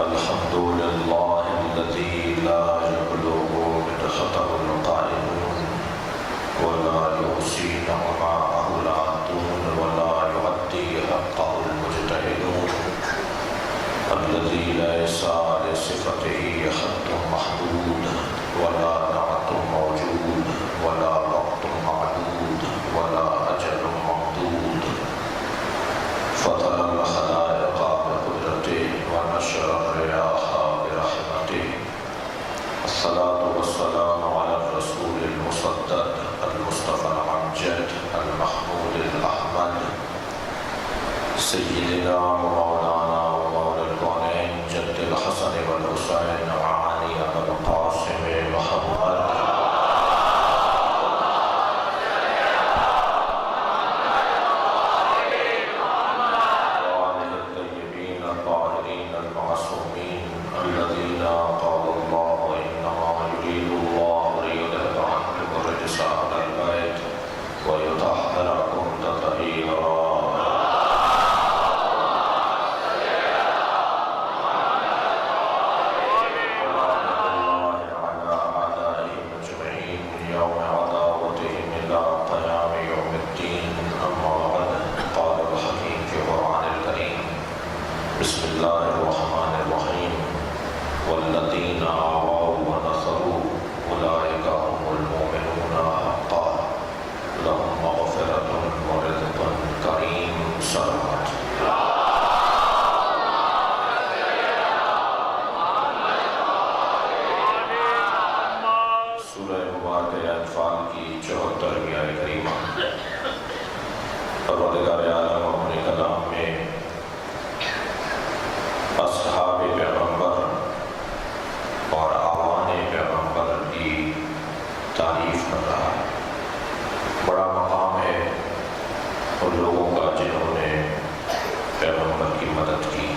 الحمد لله الذي لا يبلغ مدحته القائلون ولا يحصي نعماءه العادون ولا يؤدي حقه المجتهدون الذي ليس لصفته حد محدود ولا نعت موجود ولا وقت معدود ولا أجل ممدود فطر الخلائق بقدرته ونشر الرياح برحمته الصلاة والسلام على الرسول المصدق المصطفى الأمجد المحمود الأحمد سيدنا ومولانا ومولى الكونين جد الحسن والحسين وعلي أبا القاسم محمد وآله الطيبين الطاهرين المعصومين الذين قال الله إنما يريد الله ليذهب عنكم الرجس أهل البيت ويطهركم تطهيرا بسم الله الرحمن الرحيم والذين آووا ونصروا أولئك هم المؤمنون حقا لهم مغفرة ورزق كريم صلوات سورہ مبارکہ انفال کی 74ویں آیت کریمہ پروردگار عالم اپنے کلام میں اصحاب پیغمبر اور اعوان پیغمبر کی تعریف کر رہا ہے۔ بڑا مقام ہے ان لوگوں کا جنہوں نے پیغمبر کی مدد کی،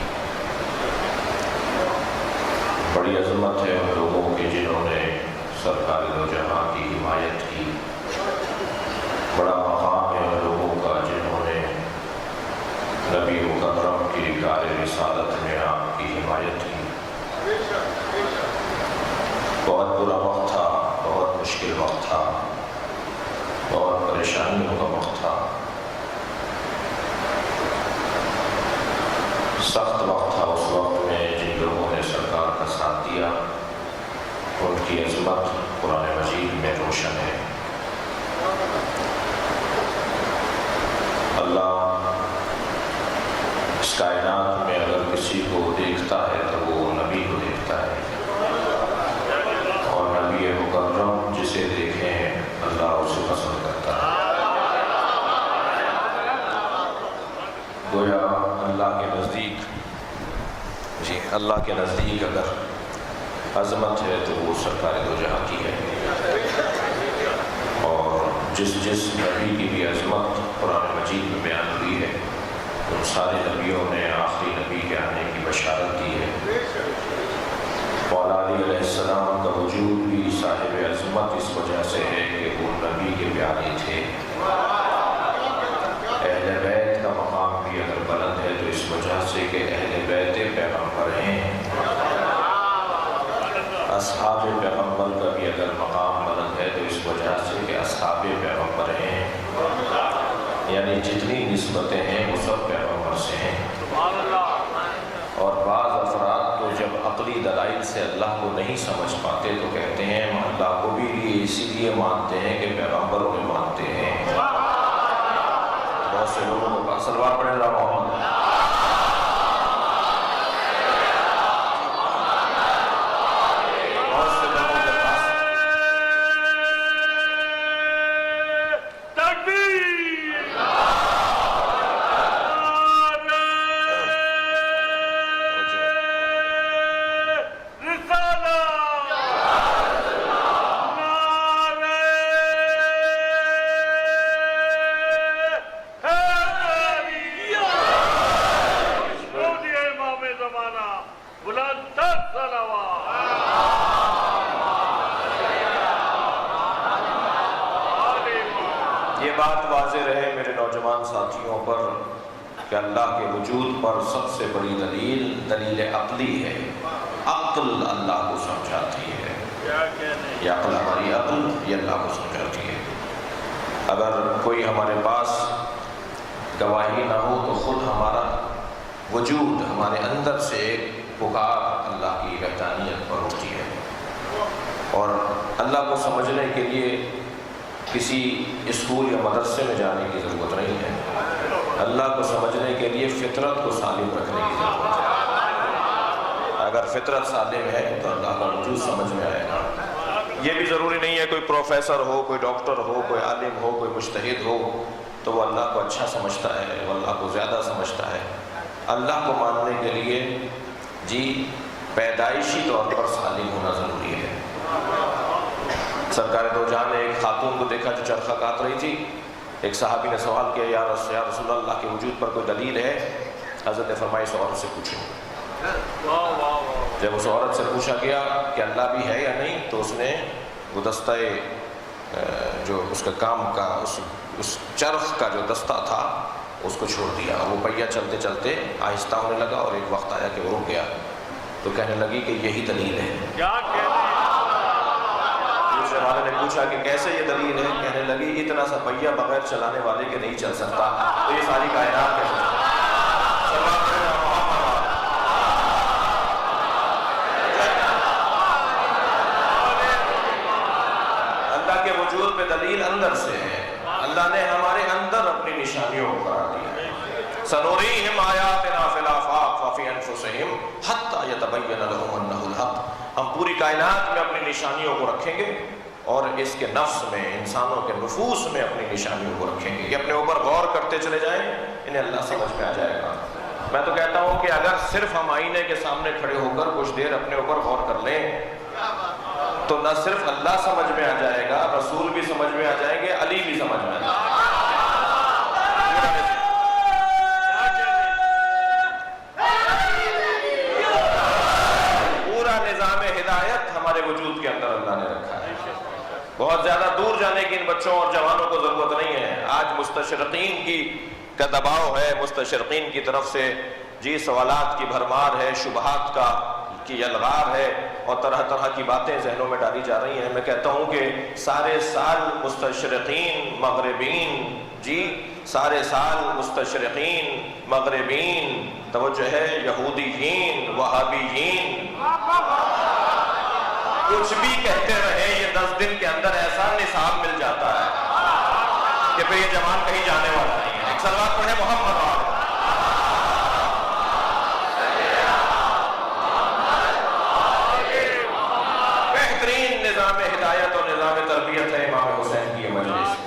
بڑی عظمت ہے ان لوگوں کی جنہوں نے سرکار دو جہاں کی حمایت کی، بڑا مقام ہے ان لوگوں کا جنہوں نے نبی مکرم کی کار رسالت میں آپ کی حمایت کی۔ بہت برا وقت تھا، بہت مشکل وقت تھا، بہت پریشانیوں کا وقت تھا، سخت وقت تھا۔ اس وقت میں جن لوگوں نے سرکار کا ساتھ دیا ان کی عظمت قرآن مجید میں روشن ہے۔ اللہ اس کائنات میں اگر کسی کو دیکھتا ہے تو وہ نبی کو دیکھتا ہے، اور نبی مکرم جسے دیکھیں اللہ اسے پسند کرتا ہے۔ گویا اللہ کے نزدیک اللہ کے نزدیک اگر عظمت ہے تو وہ سرکار دو جہاں کی ہے، اور جس نبی کی بھی عظمت قرآن مجید میں بیان ہوئی ہے ان سارے نبیوں نے آخری نبی کے آنے کی بشارت دی ہے۔ مولا علی علیہ السلام کا وجود بھی صاحب عظمت اس وجہ سے ہے کہ وہ نبی کے پیارے تھے۔ اہل بیت کا مقام بھی اگر بلند ہے تو اس وجہ سے کہ اہل بیت پیغمبر ہیں۔ اصحاب پیغمبر کا بھی اگر مقام بلند ہے تو اس وجہ سے کہ اصحاب پیغمبر ہیں، یعنی جتنی نسبتیں ہیں وہ سب پیغمبر سے ہیں۔ اور بعض افراد تو جب عقلی دلائل سے اللہ کو نہیں سمجھ پاتے تو کہتے ہیں ہم اللہ کو بھی اسی لیے مانتے ہیں کہ پیغمبر انہیں مانتے ہیں۔ بہت سے لوگوں کو صلوات پڑھیں اللہ محمد۔ یہ بات واضح رہے میرے نوجوان ساتھیوں پر کہ اللہ کے وجود پر سب سے بڑی دلیل عقلی ہے. عقل اللہ کو سمجھاتی ہے. یہ عقل ہماری عقل یہ اللہ کو سمجھاتی ہے. اگر کوئی ہمارے پاس گواہی نہ ہو تو خود ہمارا وجود ہمارے اندر سے ایک پکار اللہ کی وحدانیت پر ہوتی ہے. اور اللہ کو سمجھنے کے لیے کسی اسکول یا مدرسے میں جانے کی ضرورت نہیں ہے. اللہ کو سمجھنے کے لیے فطرت کو سالم رکھنے کی ضرورت ہے. اگر فطرت سالم ہے تو اللہ کا وجود سمجھ میں آئے گا. یہ بھی ضروری نہیں ہے کوئی پروفیسر ہو, کوئی ڈاکٹر ہو, کوئی عالم ہو, کوئی مجتہد ہو تو وہ اللہ کو اچھا سمجھتا ہے, وہ اللہ کو زیادہ سمجھتا ہے. اللہ کو ماننے کے لیے پیدائشی طور پر سالم ہونا ضروری ہے. سرکار دو جہاں نے ایک خاتون کو دیکھا جو چرخہ کاٹ رہی تھی. ایک صحابی نے سوال کیا, یا رسول اللہ کے وجود پر کوئی دلیل ہے؟ حضرت نے فرمایا اس عورت سے پوچھو. جب اس عورت سے پوچھا گیا کہ اللہ بھی ہے یا نہیں تو اس نے وہ دستہ جو اس کا کام کا اس چرخ کا جو دستہ تھا اس کو چھوڑ دیا. وہ پہیہ چلتے چلتے آہستہ ہونے لگا اور ایک وقت آیا کہ وہ رک گیا. تو کہنے لگی کہ یہی دلیل ہے. دوسرے والے نے پوچھا کہ کیسے یہ دلیل ہے؟ کہنے لگی اتنا سا پہیہ بغیر چلانے والے کے نہیں چل سکتا تو یہ ساری کائنات کیسے چلے؟ اللہ کے وجود پہ دلیل اندر سے ہے. اللہ نے ہمارے اندر اپنی نشانیوں کو قرار دیا. سنوریہم آیاتنا فی الآفاق وفی انفسہم حتی یتبین لہم انہ الحق. ہم پوری کائنات میں اپنی نشانیوں کو رکھیں گے اور اس کے نفس میں, انسانوں کے نفوس میں اپنی نشانیوں کو رکھیں گے. یہ اپنے اوپر غور کرتے چلے جائیں, انہیں اللہ سمجھ میں آ جائے گا. میں تو کہتا ہوں کہ اگر صرف ہم آئینے کے سامنے کھڑے ہو کر کچھ دیر اپنے اوپر غور کر لیں تو نہ صرف اللہ سمجھ میں آ جائے گا, رسول بھی سمجھ میں آ جائیں گے, علی بھی سمجھ میں آ جائے گا. پورا نظام ہدایت ہمارے وجود کے اندر اللہ نے رکھا ہے. بہت زیادہ دور جانے کی ان بچوں اور جوانوں کو ضرورت نہیں ہے. آج مستشرقین کا دباؤ ہے, مستشرقین کی طرف سے سوالات کی بھرمار ہے, شبہات کی الغار ہے اور طرح طرح کی باتیں ذہنوں میں ڈالی جا رہی ہیں. میں کہتا ہوں کہ سارے سال مستشرقین مغربین سارے سال مستشرقین مغربین, توجہ ہے, یہودیین وہابیین کچھ بھی کہتے رہے, یہ 10 دن کے اندر ایسا نصاب مل جاتا ہے کہ پھر یہ جوان کہیں جانے والا نہیں ہے. ایک صلوات پڑھے محمد والے. بہترین نظام ہدایت اور نظام تربیت ہے امام حسین کی یہ مجلس.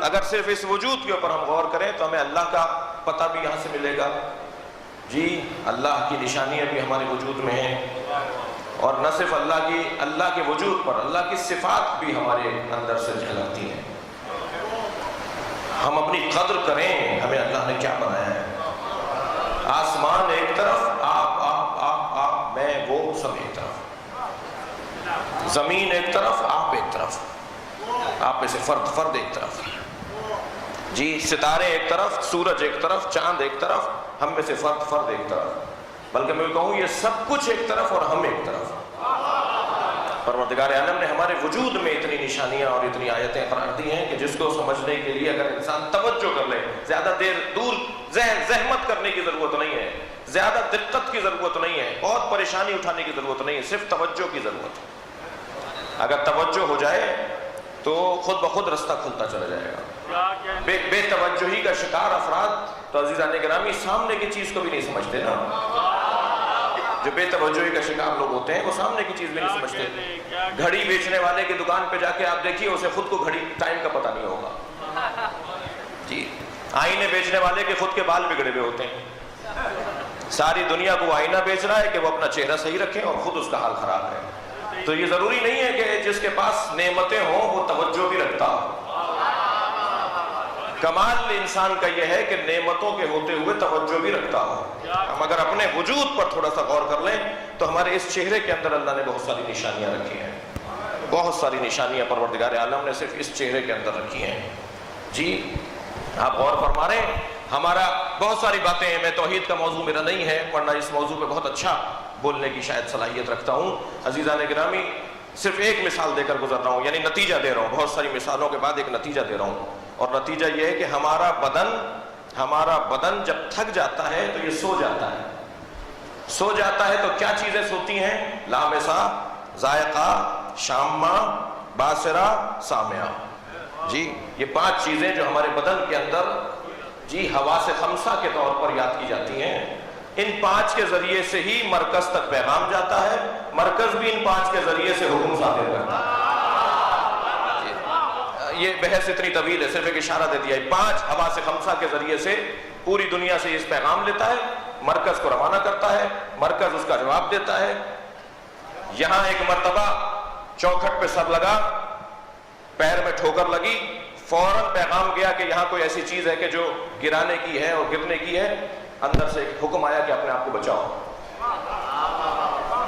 اگر صرف اس وجود کے اوپر ہم غور کریں تو ہمیں اللہ کا پتہ بھی یہاں سے ملے گا. اللہ کی نشانیاں بھی ہمارے وجود میں ہیں, اور نہ صرف اللہ کے وجود پر اللہ کی صفات بھی ہمارے اندر سے جھلکتی ہیں. ہم اپنی قدر کریں ہمیں اللہ نے کیا بنایا ہے. آسمان ایک طرف, آپ میں وہ سب ایک طرف, زمین ایک طرف, آپ ایک طرف, آپ میں سے فرد ایک طرف, ستارے ایک طرف, سورج ایک طرف, چاند ایک طرف, ہم میں سے فرد ایک طرف. بلکہ میں کہوں یہ سب کچھ ایک طرف اور ہم ایک طرف. پروردگار عالم نے ہمارے وجود میں اتنی نشانیاں اور اتنی آیتیں قرار دی ہیں کہ جس کو سمجھنے کے لیے اگر انسان توجہ کر لے, زیادہ دور زحمت کرنے کی ضرورت نہیں ہے, زیادہ دقت کی ضرورت نہیں ہے, بہت پریشانی اٹھانے کی ضرورت نہیں ہے, صرف توجہ کی ضرورت ہے. اگر توجہ ہو جائے تو خود بخود رستہ کھلتا چلا جائے گا. بے توجہی کا شکار افراد تو عزیزان گرامی سامنے کی چیز کو بھی نہیں سمجھتے نا. جو بے توجہی کا شکار لوگ ہوتے ہیں وہ سامنے کی چیز بھی نہیں سمجھتے. گھڑی بیچنے والے کی دکان پہ جا کے آپ دیکھیے اسے خود کو گھڑی ٹائم کا پتہ نہیں ہوگا. آئینے بیچنے والے کے خود کے بال بگڑے ہوئے ہوتے ہیں. ساری دنیا کو آئینہ بیچ رہا ہے کہ وہ اپنا چہرہ صحیح رکھے اور خود اس کا حال خراب ہے. تو یہ ضروری نہیں ہے کہ جس کے پاس نعمتیں ہوں وہ توجہ بھی رکھتا ہو. کمال انسان کا یہ ہے کہ نعمتوں کے ہوتے ہوئے توجہ بھی رکھتا ہو. ہم اگر اپنے وجود پر تھوڑا سا غور کر لیں تو ہمارے اس چہرے کے اندر اللہ نے بہت ساری نشانیاں رکھی ہیں. بہت ساری نشانیاں پروردگار عالم نے صرف اس چہرے کے اندر رکھی ہیں. جی آپ غور فرما رہے ہیں. ہمارا بہت ساری باتیں ہیں, میں توحید کا موضوع میرا نہیں ہے, ورنہ اس موضوع پہ بہت اچھا بولنے کی شاید صلاحیت رکھتا ہوں. عزیزان گرامی, صرف ایک مثال دے کر گزر رہا ہوں, یعنی نتیجہ دے رہا ہوں. بہت ساری مثالوں کے بعد ایک نتیجہ دے رہا ہوں, اور نتیجہ یہ ہے کہ ہمارا بدن جب تھک جاتا ہے تو یہ سو جاتا ہے. سو جاتا ہے تو کیا چیزیں سوتی ہیں؟ لامسہ, ذائقہ, شامہ, باصرہ, سامعہ. جی یہ 5 چیزیں جو ہمارے بدن کے اندر جی حواس خمسہ کے طور پر یاد کی جاتی ہیں, ان 5 کے ذریعے سے ہی مرکز تک پیغام جاتا ہے. مرکز بھی ان 5 کے ذریعے سے حکم صادر کرتا ہے. یہ بحث اتنی طویل ہے, صرف ایک اشارہ دے دیا ہے. 5 حواس خمسہ کے ذریعے سے پوری دنیا سے اس پیغام لیتا ہے, مرکز کو روانہ کرتا ہے, مرکز اس کا جواب دیتا ہے. یہاں ایک مرتبہ چوکھٹ پہ سر لگا, پیر میں ٹھوکر لگی, فوراً پیغام گیا کہ یہاں کوئی ایسی چیز ہے کہ جو گرانے کی ہے اور گرنے کی ہے. اندر سے ایک حکم آیا کہ اپنے آپ کو بچاؤ.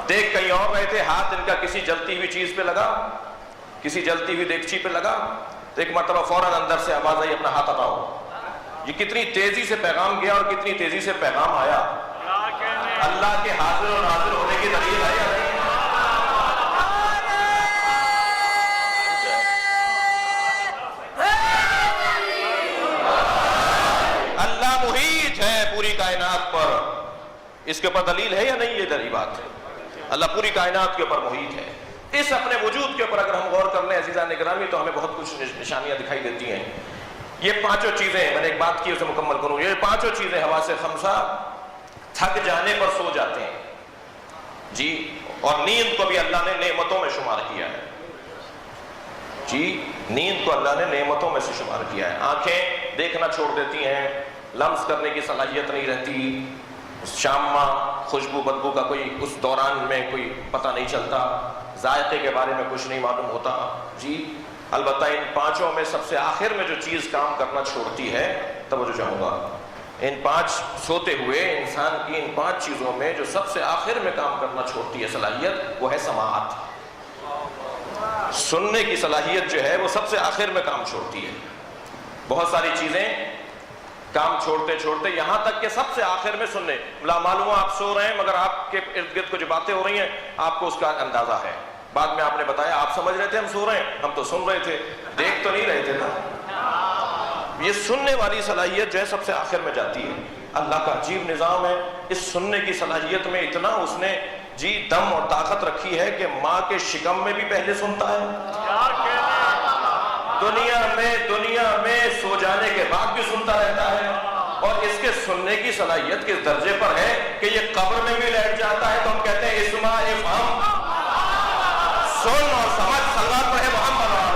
دیکھ کہیں اور رہے تھے, ہاتھ ان کا کسی جلتی ہوئی چیز پہ لگا, کسی جلتی ہوئی دیگچی پہ لگا, تو ایک مرتبہ فوراً اندر سے آواز آئی اپنا ہاتھ ہٹاؤ. یہ کتنی تیزی سے پیغام گیا اور کتنی تیزی سے پیغام آیا. اللہ کے حاضر و ناظر ہونے کی دلیل ہے یا نہیں؟ اللہ محیط ہے پوری کائنات پر, اس کے اوپر دلیل ہے یا نہیں؟ یہ دلیل بات ہے. اللہ پوری کائنات کے اوپر محیط ہے. اس اپنے وجود کے اوپر اگر ہم غور کر لیں عزیزان گرامی تو ہمیں بہت کچھ نشانیاں دکھائی دیتی ہیں. یہ 5 چیزیں, میں نے ایک بات کی اسے مکمل کروں, یہ 5 چیزیں حواس خمسہ تھک جانے پر سو جاتے ہیں. جی اور نیند کو بھی اللہ نے نعمتوں میں شمار کیا ہے. جی نیند کو اللہ نے نعمتوں میں سے شمار کیا ہے. آنکھیں دیکھنا چھوڑ دیتی ہیں, لمس کرنے کی صلاحیت نہیں رہتی, شامہ خوشبو بدبو کا کوئی اس دوران میں کوئی پتہ نہیں چلتا, ذائقے کے بارے میں کچھ نہیں معلوم ہوتا. جی البتہ ان 5 میں سب سے آخر میں جو چیز کام کرنا چھوڑتی ہے, توجہ چاہوں گا, ان 5 سوتے ہوئے انسان کی ان 5 چیزوں میں جو سب سے آخر میں کام کرنا چھوڑتی ہے صلاحیت, وہ ہے سماعت. سننے کی صلاحیت جو ہے وہ سب سے آخر میں کام چھوڑتی ہے. بہت ساری چیزیں کام چھوڑتے چھوڑتے یہاں تک کہ سب سے آخر میں سننے, معلوم ہو آپ سو رہے ہیں مگر آپ کے ارد گرد کو جو باتیں ہو رہی ہیں آپ کو اس کا اندازہ ہے. بعد میں آپ نے بتایا آپ سمجھ رہے تھے ہم سو رہے ہیں, ہم تو سن رہے تھے, دیکھ تو نہیں رہے تھے نا. یہ سننے والی صلاحیت جو ہے سب سے آخر میں جاتی ہے. اللہ کا عجیب نظام ہے. اس سننے کی صلاحیت میں اتنا اس نے جی دم اور طاقت رکھی ہے کہ ماں کے شکم میں بھی پہلے سنتا ہے, دنیا میں سو جانے کے بعد بھی سنتا رہتا ہے. اور اس کے سننے کی صلاحیت کس درجے پر ہے کہ یہ قبر میں بھی لیٹ جاتا ہے تو ہم کہتے ہیں اسمع افہم, سن اور سمجھ, صلوات پڑھے محمد والا.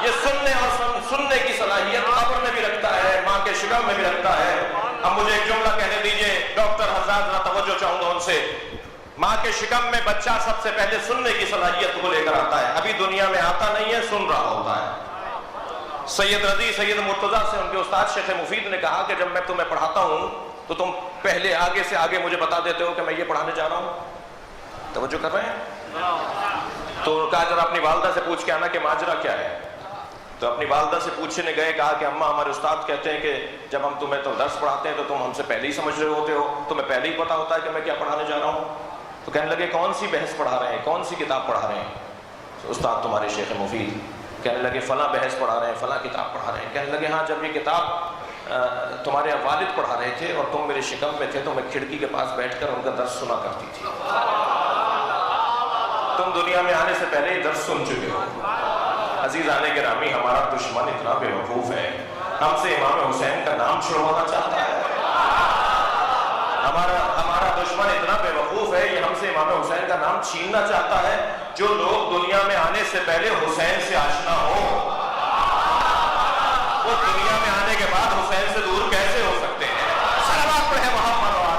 یہ سننے اور سننے کی صلاحیت قبر میں بھی رکھتا ہے, ماں کے شکم میں بھی رکھتا ہے. اب مجھے ایک جملہ کہنے دیجئے, ڈاکٹر حضرات ذرا توجہ چاہوں گا ان سے. ماں کے شکم میں بچہ سب سے پہلے سننے کی صلاحیت کو لے کر آتا ہے, ابھی دنیا میں آتا نہیں ہے, سن رہا ہوتا ہے. سید رضی سید مرتضیٰ سے ان کے استاد شیخ مفید نے کہا کہ جب میں تمہیں پڑھاتا ہوں تو تم پہلے آگے سے آگے مجھے بتا دیتے ہو کہ میں یہ پڑھانے جا رہا ہوں. توجہ کر رہے ہیں؟ تو کہا ذرا اپنی والدہ سے پوچھ کے آنا کہ ماجرا کیا ہے. تو اپنی والدہ سے پوچھنے گئے, کہا کہ اماں ہمارے استاد کہتے ہیں کہ جب ہم تمہیں تو درس پڑھاتے ہیں تو تم ہم سے پہلے ہی سمجھ رہے ہوتے ہو, تمہیں پہلے ہی پتا ہوتا ہے کہ میں کیا پڑھانے جا رہا ہوں. تو کہنے لگے کون سی بحث پڑھا رہے ہیں, کون سی کتاب پڑھا رہے ہیں؟ استاد تمہارے شیخ مفید. کہنے لگے فلاں بحث پڑھا رہے ہیں, فلاں کتاب پڑھا رہے ہیں. کہنے لگے ہاں جب یہ کتاب تمہارے والد پڑھا رہے تھے اور تم میرے شکم میں تھے تو میں کھڑکی کے پاس بیٹھ کر ان کا درس سنا کرتی تھی. تم دنیا میں آنے سے پہلے ہی درس سن چکے ہو. عزیزان گرامی, ہمارا دشمن اتنا بے وقوف ہے, ہم سے امام حسین کا نام چھڑوانا چاہتا ہے. ہمارا دشمن اتنا بے وقوف ہے, یہ ہم سے امام حسین کا نام چھیننا چاہتا ہے. جو لوگ دنیا میں آنے سے پہلے حسین سے آشنا ہو, وہ دنیا میں آنے کے بعد حسین سے دور کیسے ہو سکتے ہیں؟ صلوات پڑھے محمد والا.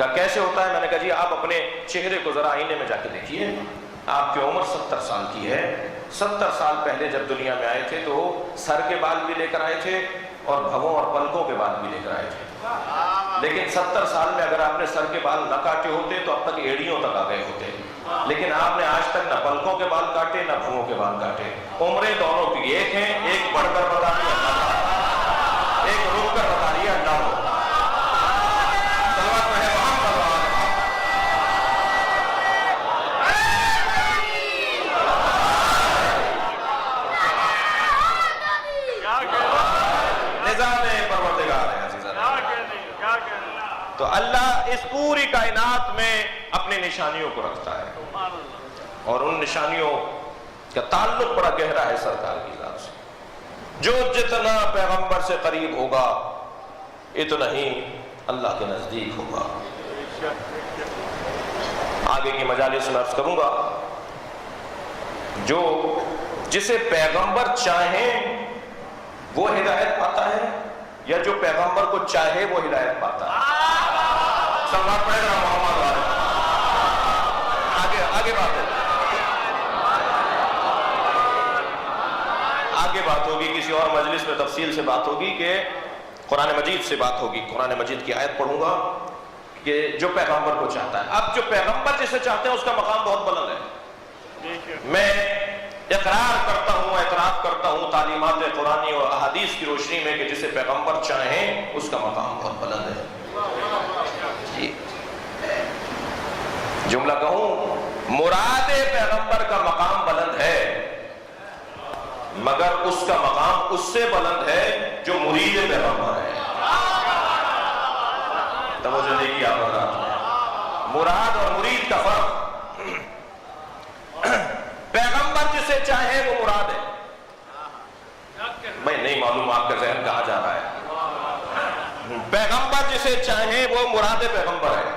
کہا کیسے ہوتا ہے؟ میں نے کہا جی آپ اپنے چہرے کو ذرا آئینے میں جا کے دیکھیے، آپ کی عمر 70 سال کی ہے، 70 سال پہلے جب دنیا میں آئے تھے تو سر کے بال بھی لے کر آئے تھے اور بھووں اور پلکوں کے بال بھی لے کر آئے تھے، لیکن 70 سال میں اگر آپ نے سر کے بال نہ کاٹے ہوتے تو اب تک ایڑیوں تک آ گئے ہوتے، لیکن آپ نے آج تک نہ پلکوں کے بال کاٹے نہ بھووں کے بال کاٹے۔ عمریں دونوں کی ایک ہیں، ایک بڑھ کر بتا رہی ہے، ایک رک کر بتا رہی ہے اللہ کو۔ تو اللہ اس پوری کائنات میں اپنی نشانیوں کو رکھتا ہے، اور ان نشانیوں کا تعلق بڑا گہرا ہے سرکار کی ذات سے۔ جو جتنا پیغمبر سے قریب ہوگا اتنا ہی اللہ کے نزدیک ہوگا۔ آگے کی مجالس میں عرض کروں گا، جو جسے پیغمبر چاہیں وہ ہدایت پاتا ہے، یا جو پیغمبر کو چاہے وہ ہدایت پاتا ہے۔ سلوات پڑھے گا محمد والے۔ آگے بات ہے، آگے بات ہوگی، کسی اور مجلس میں تفصیل سے بات ہوگی کہ قرآن مجید سے بات ہوگی۔ قرآن مجید کی آیت پڑھوں گا کہ جو پیغمبر کو چاہتا ہے۔ اب جو پیغمبر جسے چاہتے ہیں اس کا مقام بہت بلند ہے۔ میں اقرار کرتا ہوں، اعتراف کرتا ہوں تعلیمات قرآنی اور احادیث کی روشنی میں کہ جسے پیغمبر چاہیں اس کا مقام بہت بلند ہے۔ جملہ کہوں، مراد پیغمبر کا مقام بلند ہے، مگر اس کا مقام اس سے بلند ہے جو مرید پیغمبر ہے۔ توجہ دیکھیے آپ حضرات، مراد اور مرید کا فرق۔ پیغمبر جسے چاہے وہ مراد ہے۔ میں نہیں معلوم آپ کا ذہن کہاں جا رہا ہے۔ پیغمبر جسے چاہے وہ مراد پیغمبر ہے،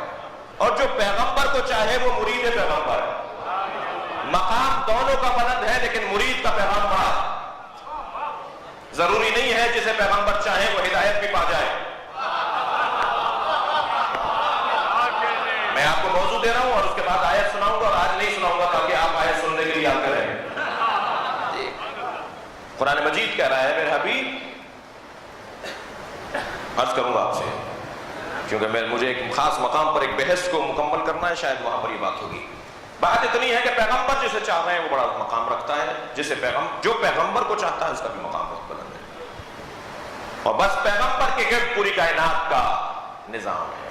اور جو پیغمبر کو چاہے وہ مرید پیغمبر ہے۔ مقام دونوں کا بلند ہے، لیکن مرید کا پیغام بڑا ہے۔ ضروری نہیں ہے جسے پیغمبر چاہے وہ ہدایت بھی پا جائے۔ میں آپ کو موضوع دے رہا ہوں اور اس کے بعد آیت سناؤں گا، اور آج نہیں سناؤں گا تاکہ آپ آیت سننے کے لیے آتے رہیں۔ قرآن مجید کہہ رہا ہے میرے حبیب، عرض کروں گا آپ سے کیونکہ مجھے ایک خاص مقام پر ایک بحث کو مکمل کرنا ہے، شاید وہاں پر یہ بات ہوگی۔ بات اتنی ہے کہ پیغمبر جسے چاہ رہے ہیں وہ بڑا مقام رکھتا ہے، جو پیغمبر کو چاہتا ہے اس کا بھی مقام بہت بلند ہے۔ اور بس پیغمبر کے گرد پوری کائنات کا نظام ہے،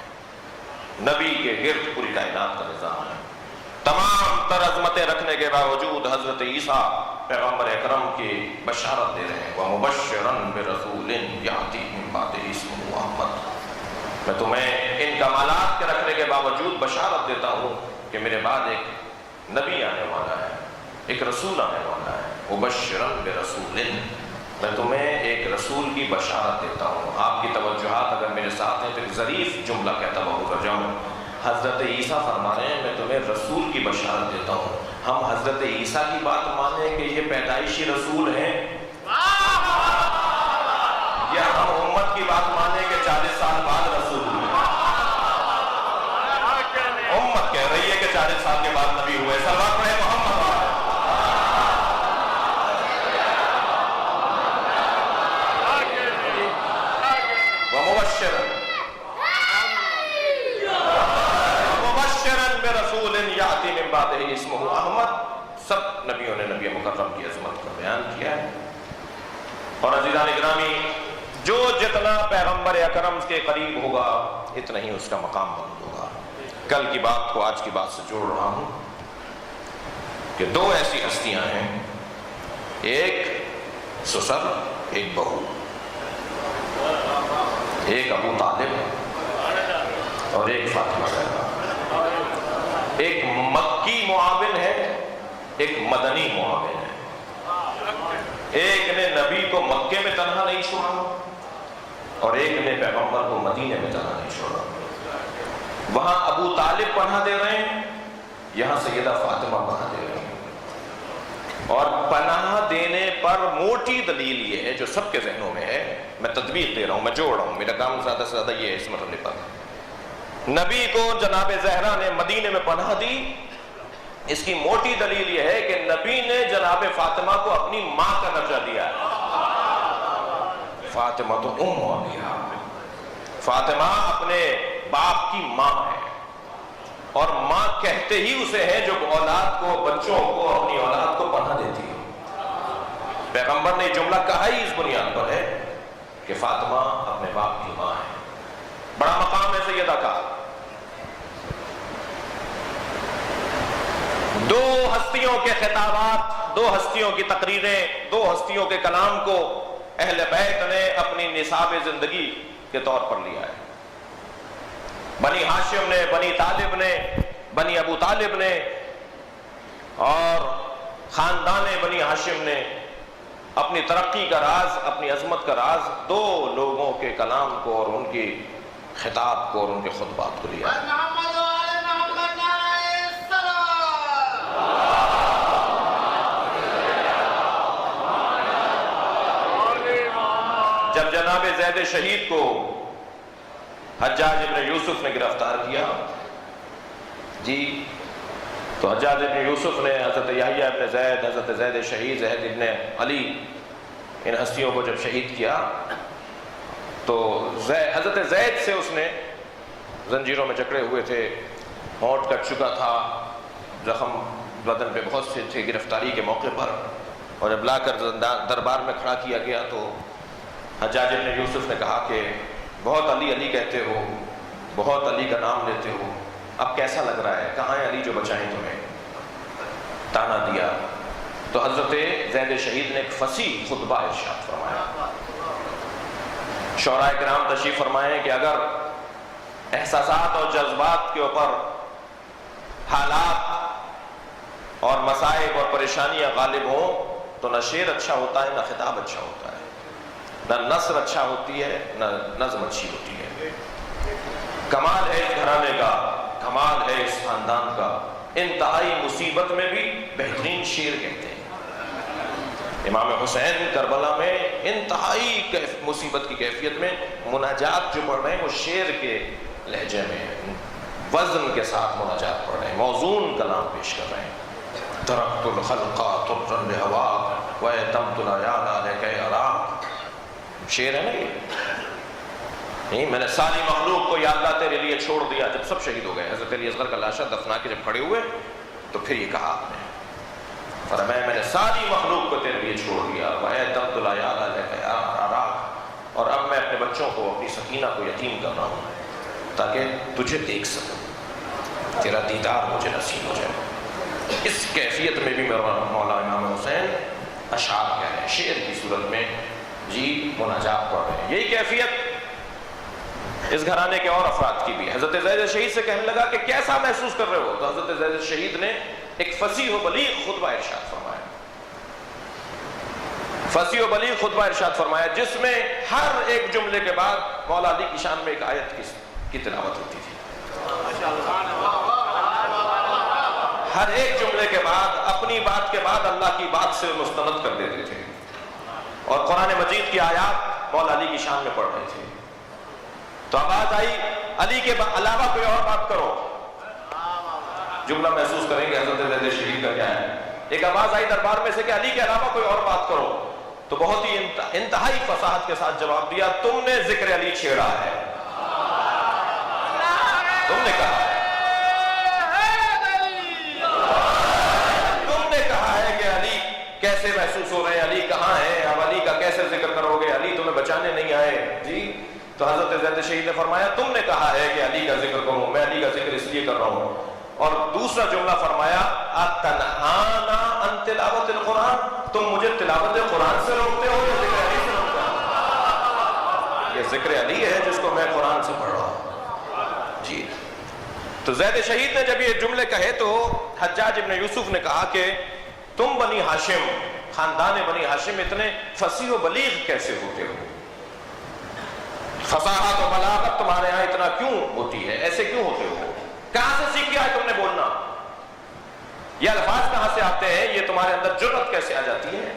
نبی کے گرد پوری کائنات کا نظام ہے۔ تمام تر عظمتیں رکھنے کے باوجود حضرت عیسیٰ پیغمبر اکرم کی بشارت دے رہے ہیں، وَمُبَشِّرًا بِرَسُولٍ يَأْتِي مِن بَعْدِهِ اسْمُهُ أَحْمَدُ۔ میں تمہیں ان کمالات کے رکھنے کے باوجود بشارت دیتا ہوں کہ میرے بعد ایک نبی آنے والا ہے، ایک رسول آنے والا ہے۔ مُبَشِّرًا بِرَسُولٍ، میں تمہیں ایک رسول کی بشارت دیتا ہوں۔ آپ کی توجہات اگر میرے ساتھ ہیں تو ایک ظریف جملہ کہتا ہوا گزر جاؤں۔ حضرت عیسیٰ فرما رہے ہیں میں تمہیں رسول کی بشارت دیتا ہوں۔ ہم حضرت عیسیٰ کی بات مانیں کہ یہ پیدائشی رسول ہیں، یا ہم امت کی بات مانیں کہ 40 سال بعد رسول ہوئے؟ امت کہہ رہی ہے کہ 40 سال کے بعد نبی ہوئے۔ سلوات پڑھے محمد۔ اسمہ احمد، سب نبیوں نے نبی مکرم کی عظمت کا بیان کیا ہے۔ اور عزیزان اکرامی، جو جتنا پیغمبر اکرم کے قریب ہوگا اتنا ہی اس کا مقام بلند ہوگا۔ کل کی بات کو آج کی بات سے جوڑ رہا ہوں کہ دو ایسی ہستیاں ہیں، ایک سسر ایک بہو، ایک ابو طالب اور ایک فاطمہ زہرا۔ ایک مکی معاون ہے، ایک مدنی معاون ہے۔ ایک نے نبی کو مکے میں تنہا نہیں چھوڑا اور ایک نے پیغمبر کو مدینے میں تنہا نہیں چھوڑا۔ وہاں ابو طالب پناہ دے رہے ہیں، یہاں سیدہ فاطمہ پناہ دے رہے ہیں۔ اور پناہ دینے پر موٹی دلیل یہ ہے جو سب کے ذہنوں میں ہے، میں تطبیق دے رہا ہوں، میں جوڑ رہا ہوں، میرا کام زیادہ سے زیادہ یہ ہے اس مرحلے پر نبی کو جناب زہرا نے مدینے میں پناہ دی، اس کی موٹی دلیل یہ ہے کہ نبی نے جناب فاطمہ کو اپنی ماں کا درجہ دیا ہے۔ فاطمہ تو ام انبیاء، فاطمہ اپنے باپ کی ماں ہے، اور ماں کہتے ہی اسے ہے جو اولاد کو، بچوں کو، اپنی اولاد کو پناہ دیتی ہے۔ پیغمبر نے یہ جملہ کہا ہی اس بنیاد پر ہے کہ فاطمہ اپنے باپ کی ماں ہے۔ بڑا مقام ہے سیدہ کا۔ دو ہستیوں کے خطابات، دو ہستیوں کی تقریریں، دو ہستیوں کے کلام کو اہل بیت نے اپنی نصاب زندگی کے طور پر لیا ہے۔ بنی ہاشم نے، بنی طالب نے، بنی ابو طالب نے اور خاندان بنی ہاشم نے اپنی ترقی کا راز، اپنی عظمت کا راز دو لوگوں کے کلام کو اور ان کی خطاب کو اور ان کے خطبات کو لیا ہے۔ جب جناب زید شہید کو حجاج ابن یوسف نے گرفتار کیا جی، تو حجاج ابن یوسف نے حضرت یحییٰ ابن زید، حضرت زید شہید، زید ابن علی، ان ہستیوں کو جب شہید کیا تو حضرت زید سے اس نے، زنجیروں میں جکڑے ہوئے تھے، ہونٹ کٹ چکا تھا، زخم بدن پہ بہت سے تھے گرفتاری کے موقع پر، اور جب لا کر دربار میں کھڑا کیا گیا تو حجاج ابن یوسف نے کہا کہ بہت علی علی کہتے ہو، بہت علی کا نام لیتے ہو، اب کیسا لگ رہا ہے؟ کہاں ہے علی جو بچائیں تمہیں؟ تانا دیا۔ تو حضرت زید شہید نے ایک فصیح خطبہ ارشاد فرمایا۔ شعراء کرام تشریف فرمائے کہ اگر احساسات اور جذبات کے اوپر حالات اور مصائب اور پریشانیاں غالب ہوں تو نہ شعر اچھا ہوتا ہے، نہ خطاب اچھا ہوتا ہے، نہ نثر اچھا ہوتی ہے، نہ نظم اچھی ہوتی ہے۔ کمال ہے اس گھرانے کا، کمال ہے اس خاندان کا، انتہائی مصیبت میں بھی بہترین شعر کہتے ہیں۔ امام حسین کربلا میں انتہائی مصیبت کی کیفیت میں مناجات جو پڑھ رہے ہیں وہ شعر کے لہجے میں، وزن کے ساتھ مناجات پڑھ رہے ہیں، موزون کلام پیش کر رہے ہیں۔ ترکت الخلق طرا لہواک واتمت العیال علیک اراک، شعر ہے نا یہ، نہیں میں نے ساری مخلوق کو یا اللہ تیرے لیے چھوڑ دیا۔ جب سب شہید ہو گئے، حضرت علی اصغر کا لاشا دفنا کے جب کھڑے ہوئے تو پھر یہ کہا آپ نے، فرمایا میں نے ساری مخلوق کو تیرے لیے چھوڑ دیا، واتمت العیال علیک اراک، اور اب میں اپنے بچوں کو، اپنی سکینہ کو یتیم کر رہا ہوں تاکہ تجھے دیکھ سکوں، تیرا دیدار مجھے نصیب ہو جائے۔ اس کیفیت میں بھی میرا مولا امام حسین اشعار کیا ہے، شعر کی صورت میں جی مناجات پڑھ رہے ہیں۔ یہی کیفیت اس گھرانے کے اور افراد کی بھی ہے۔ حضرت زید شہید سے کہنے لگا کہ کیسا محسوس کر رہے ہو؟ تو حضرت زید شہید نے ایک فصیح و بلیغ خطبہ ارشاد فرمایا، فصیح و بلیغ خطبہ ارشاد فرمایا جس میں ہر ایک جملے کے بعد مولا علی کی شان میں ایک آیت کی تلاوت ہوتی تھی۔ ہر ایک جملے کے بعد اپنی بات کے بعد اللہ کی بات سے مستند کر دیتے تھے، اور قرآن مجید کی آیات مولا علی کی شان میں پڑھ رہے تھے۔ تو آواز آئی علی کے علاوہ کوئی اور بات کرو، جملہ محسوس کریں گے حضرت زید شہید کا کیا ہے۔ ایک آواز آئی دربار میں سے کہ علی کے علاوہ کوئی اور بات کرو، تو بہت ہی انتہائی فصاحت کے ساتھ جواب دیا، تم نے ذکر علی چھیڑا ہے، تم نے کہا ہے، تم نے کہا ہے کہ علی کیسے محسوس ہو رہے ہیں، علی کہاں ہے، اب علی کا کیسے ذکر کرو گے، علی تمہیں بچانے نہیں آئے جی۔ تو حضرت زید شہید نے فرمایا تم نے کہا ہے کہ علی کا ذکر کروں، میں علی کا ذکر اس لیے کر رہا ہوں۔ اور دوسرا جملہ فرمایا اتنہانا عن تلاوت القرآن، تم مجھے تلاوت قرآن سے روکتے ہو یا ذکر علی سے روکتے ہو؟ یہ ذکر علی ہے جس کو میں قرآن سے پڑھ رہا ہوں جی۔ تو زید شہید نے جب یہ جملے کہے تو حجاج ابن یوسف نے کہا کہ تم بنی ہاشم، خاندان بنی ہاشم اتنے فصیح و بلیغ کیسے ہوتے ہو؟ فصاحت و بلاغت تمہارے ہاں اتنا کیوں ہوتی ہے، ایسے کیوں ہوتے ہو؟ کہاں سے سیکھ گیا ہے تم نے بولنا؟ یہ الفاظ کہاں سے آتے ہیں؟ یہ تمہارے اندر جرأت کیسے آ جاتی ہے؟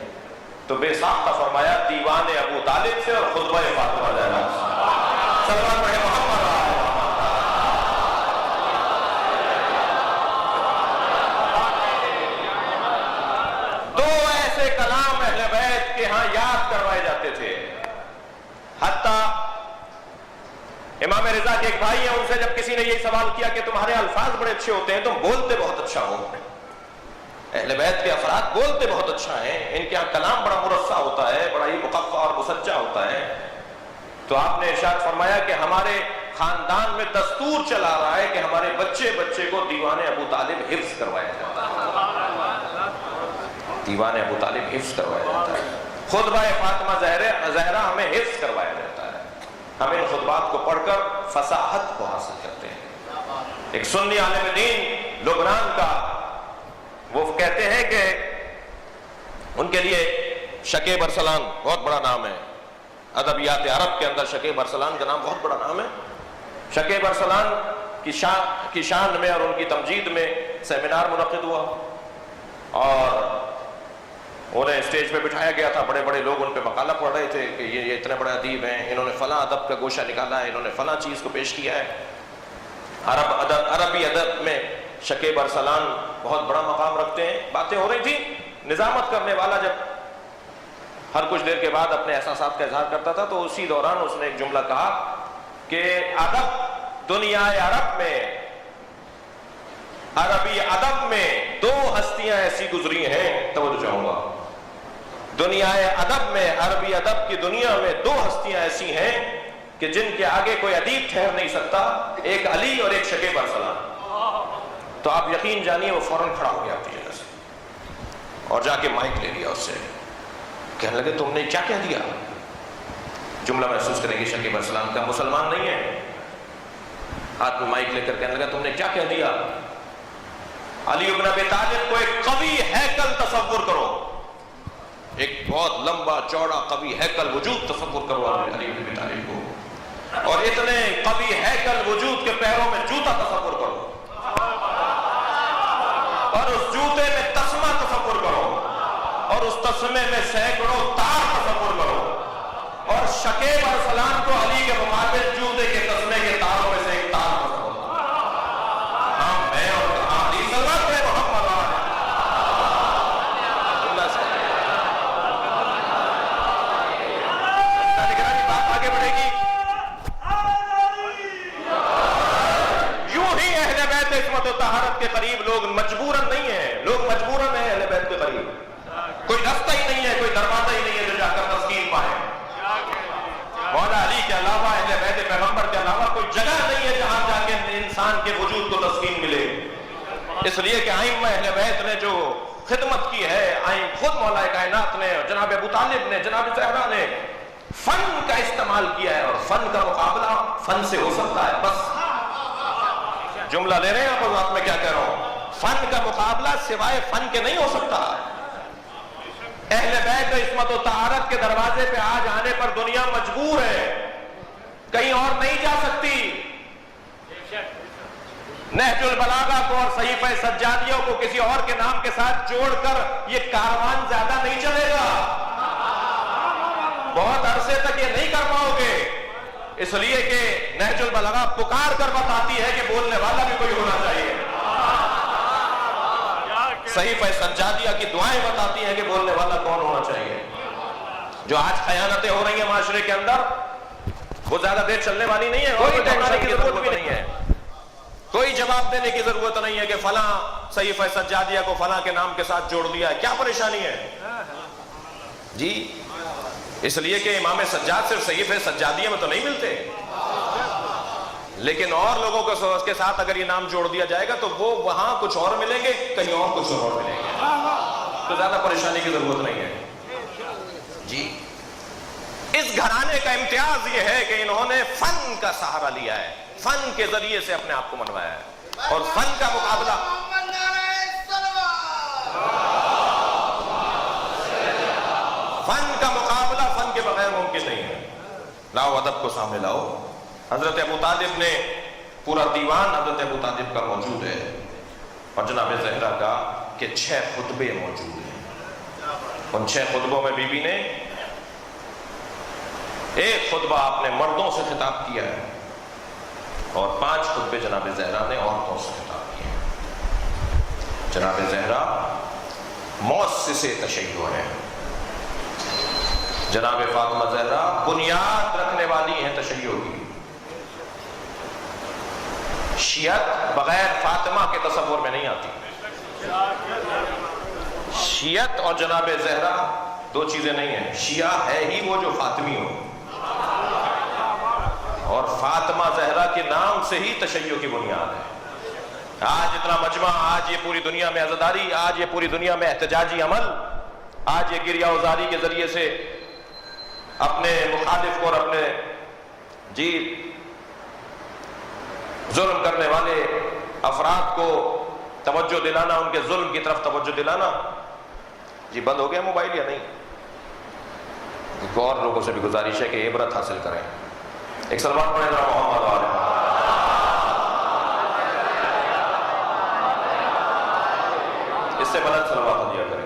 تو بے ساختہ فرمایا دیوان ابو طالب سے اور خطبہ فاطمہ زہرا سے۔ صلوات پڑھے محمد۔ امام رضا کے ایک بھائی ہیں، ان سے جب کسی نے یہ سوال کیا کہ تمہارے الفاظ بڑے اچھے ہوتے ہیں، تم بولتے بہت اچھا ہو، اہل بیت کے افراد بولتے بہت اچھا ہیں، ان کے یہاں کلام بڑا مرصع ہوتا ہے، بڑا ہی مقفع اور مسجع ہوتا ہے، تو آپ نے ارشاد فرمایا کہ ہمارے خاندان میں دستور چلا رہا ہے کہ ہمارے بچے بچے کو دیوان ابو طالب حفظ کروایا جاتا ہے، دیوان ابو طالب حفظ کروایا جاتا ہے، خطبہ فاطمہ زہرا ہمیں حفظ کروایا جاتا ہے، ہم ان خطبات کو پڑھ کر فصاحت کو حاصل کرتے ہیں۔ ایک سنی عالم دین لبنان کا، وہ کہتے ہیں کہ ان کے لیے شکیب ارسلان بہت بڑا نام ہے، ادبیات عرب کے اندر شکیب ارسلان کا نام بہت بڑا نام ہے۔ شکیب ارسلان کی شان میں اور ان کی تمجید میں سیمینار منعقد ہوا اور انہیں اسٹیج پہ بٹھایا گیا تھا، بڑے بڑے لوگ ان پہ مقالہ پڑھ رہے تھے کہ یہ اتنے بڑے ادیب ہیں، انہوں نے فلاں ادب کا گوشہ نکالا ہے، انہوں نے فلاں چیز کو پیش کیا ہے۔ عربی ادب میں شکیب ارسلان بہت بڑا مقام رکھتے ہیں۔ باتیں ہو رہی تھی، نظامت کرنے والا جب ہر کچھ دیر کے بعد اپنے احساسات کا اظہار کرتا تھا تو اسی دوران اس نے ایک جملہ کہا کہ ادب دنیا عرب میں، عربی ادب میں دو ہستیاں ایسی گزری ہیں، توجہ چاہوں گا، دنیا ادب میں، عربی ادب کی دنیا میں دو ہستیاں ایسی ہیں کہ جن کے آگے کوئی ادیب ٹھہر نہیں سکتا، ایک علی اور ایک شکیب ارسلان۔ تو آپ یقین جانیے وہ فوراً کھڑا ہو گیا اپنی جگہ سے اور جا کے مائک لے لیا اس سے، کہنے لگے تم نے کیا کہہ دیا؟ جملہ محسوس کریں گے شکیب ارسلان کا، مسلمان نہیں ہے، ہاتھ میں مائک لے کر کہنے لگا تم نے کیا کہہ دیا؟ علی ابن ابی طالب کو ایک قوی ہیکل تصور کرو، ایک بہت لمبا چوڑا قوی ہیکل وجود تصور کرو علی ابن ابی طالب کو، اور اتنے قوی ہیکل وجود کے پیروں میں جوتا تصور کرو، اور اس جوتے میں تسمہ تصور کرو، اور اس تسمے میں سینکڑوں تار تصور کرو، اور شکیب ارسلان کو علی کے مقابل جوتے کے تسمے کے تاروں میں سے ایک تار تصور کرو۔ ہاں میں اور علی صلوات پہ محمد بات آگے بڑھے گی۔ یوں ہی اہل بیت عصمت و طہارت کے قریب لوگ مجبوراً نہیں ہیں، لوگ مجبوراً ہیں اہل بیت کے قریب، کوئی رستہ ہی نہیں ہے، کوئی دروازہ ہی نہیں ہے جو جا کر تسکین پائے۔ مولا علی کے علاوہ، اہل بیت پیغمبر کے علاوہ کوئی جگہ نہیں ہے جہاں جا کے انسان کے وجود کو تسکین ملے، اس لیے کہ ائمہ اہل بیت نے جو خدمت کی ہے، خود مولا کائنات نے، جناب ابو طالب نے، جناب زہرا نے فن کا استعمال کیا ہے، اور فن کا مقابلہ فن سے ہو سکتا ہے، بس جملہ لے رہے ہیں آپ بات میں کیا کہہ رہا ہوں، فن کا مقابلہ سوائے فن کے نہیں ہو سکتا۔ اہل بیت عصمت و طہارت کے دروازے پہ آج آنے پر دنیا مجبور ہے، کہیں اور نہیں جا سکتی۔ نہج البلاغہ کو اور صحیفہ سجادیوں کو کسی اور کے نام کے ساتھ جوڑ کر یہ کاروان زیادہ نہیں چلے گا، بہت عرصے تک یہ نہیں کر پاؤ گے، اس لیے کہ نہج البلاغہ پکار کر بتاتی ہے کہ بولنے والا بھی کوئی ہونا چاہیے، صحیفہ سجادیہ کی دعائیں بتاتی ہیں کہ بولنے والا کون ہونا چاہیے۔ جو آج خیانتیں ہو رہی ہیں معاشرے کے اندر، وہ زیادہ دیر چلنے والی نہیں ہے، کوئی ٹینشن کی ضرورت بھی نہیں ہے، کوئی جواب دینے کی ضرورت نہیں ہے کہ فلاں صحیفہ سجادیہ کو فلاں کے نام کے ساتھ جوڑ دیا ہے، کیا پریشانی ہے جی؟ اس لیے کہ امام سجاد صرف صحیفہ سجادیہ میں تو نہیں ملتے، لیکن اور لوگوں کے ساتھ اگر یہ نام جوڑ دیا جائے گا تو وہ وہاں کچھ اور ملیں گے، کہیں اور کچھ اور ملیں گے، تو زیادہ پریشانی کی ضرورت نہیں ہے جی۔ اس گھرانے کا امتیاز یہ ہے کہ انہوں نے فن کا سہارا لیا ہے، فن کے ذریعے سے اپنے آپ کو منوایا ہے، اور فن کا مقابلہ فن کے بغیر ممکن نہیں ہے۔ لاؤ ادب کو سامنے لاؤ۔ حضرت ابو طالب نے پورا دیوان حضرت ابو طالب کا موجود ہے، اور جناب زہرا کا کہ 6 خطبے موجود ہیں، ان 6 خطبوں میں بی بی نے ایک خطبہ آپ نے مردوں سے خطاب کیا ہے، اور 5 خطبے جناب زہرا نے عورتوں سے خطاب کیے ہیں۔ جناب زہرا مؤسس تشیع ہیں، جناب فاطمہ زہرا بنیاد رکھنے والی ہیں تشیع کی، شیعت بغیر فاطمہ کے تصور میں نہیں آتی. شیعت اور جناب زہرا دو چیزیں نہیں ہیں. شیعہ ہے ہی وہ جو فاطمی ہو، اور فاطمہ زہرا کے نام سے ہی تشیع کی بنیاد ہے. آج اتنا مجمع، آج یہ پوری دنیا میں عزاداری، آج یہ پوری دنیا میں احتجاجی عمل، آج یہ گریہ وزاری کے ذریعے سے اپنے مخالف کو اور اپنے ظلم کرنے والے افراد کو توجہ دلانا، ان کے ظلم کی طرف توجہ دلانا. بند ہو گیا موبائل یا نہیں؟ اور لوگوں سے بھی گزارش ہے کہ عبرت حاصل کریں. ایک سلمان پڑھیں ذرا محمد والے. اس سے بلند سلوات دیا کریں.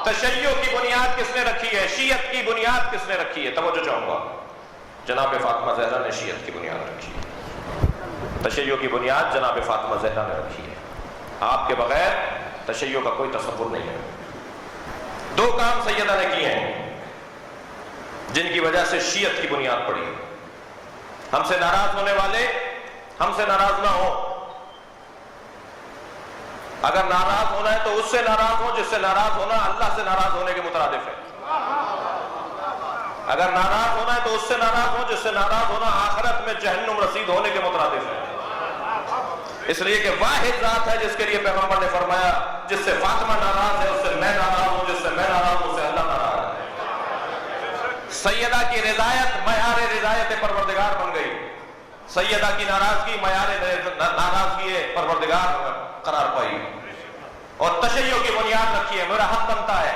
تشیع کی بنیاد کس نے رکھی ہے؟ شیعت کی بنیاد کس نے رکھی ہے؟ توجہ چاہوں گا. جناب فاطمہ زہرا نے شیعت کی بنیاد رکھی ہے. تشیع کی بنیاد جناب فاطمہ زہرا نے رکھی ہے. آپ کے بغیر تشیع کا کوئی تصور نہیں ہے. دو کام سیدہ نے کیے ہیں جن کی وجہ سے شیعت کی بنیاد پڑی. ہم سے ناراض ہونے والے ہم سے ناراض نہ ہو. اگر ناراض ہونا ہے تو اس سے ناراض ہو جس سے ناراض ہونا اللہ سے ناراض ہونے کے مترادف ہے. اگر ناراض ہونا ہے تو اس سے ناراض ہو جس سے ناراض ہونا آخرت میں جہنم رسید ہونے کے مترادف ہے. اس لیے کہ واحد ذات ہے جس کے لیے پیغمبر نے فرمایا جس سے فاطمہ ناراض ہے اس سے میں ناراض ہوں، جس سے میں ناراض ہوں اس سے اللہ ناراض ہے. سیدہ کی رضایت معیار رضایت پروردگار بن گئی. سیدہ کی ناراضگی معیار ناراضگی پروردگار قرار پائی. اور تشیع کی بنیاد رکھی ہے. میرا حق بنتا ہے،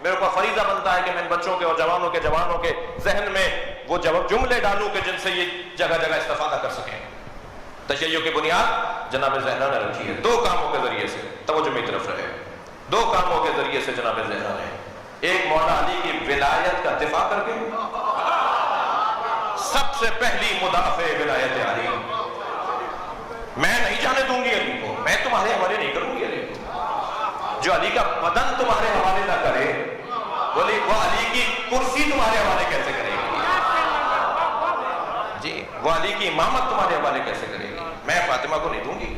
میرے کو فریضہ بنتا ہے کہ میں ان بچوں کے اور جوانوں کے ذہن میں وہ جملے ڈالوں کہ جن سے یہ جگہ جگہ استفادہ کر سکیں. تشیع کی بنیاد جناب زہرا نے رکھی ہے. دو کاموں کے ذریعے سے، توجہ میری طرف رہے، دو کاموں کے ذریعے سے جناب زہرا نے. ایک مولا علی کی ولایت کا دفاع کر کے، سب سے پہلی مدافع ولایت علی. میں نہیں جانے دوں گی علی کو، میں تمہارے حوالے نہیں کروں گی علی کو. جو علی کا بدن تمہارے حوالے نہ کرے بولی وہ علی کی کرسی تمہارے حوالے کیسے کرے گی؟ وہ علی کی امامت تمہارے حوالے کیسے کرے گی؟ میں فاطمہ کو نہیں دوں گی.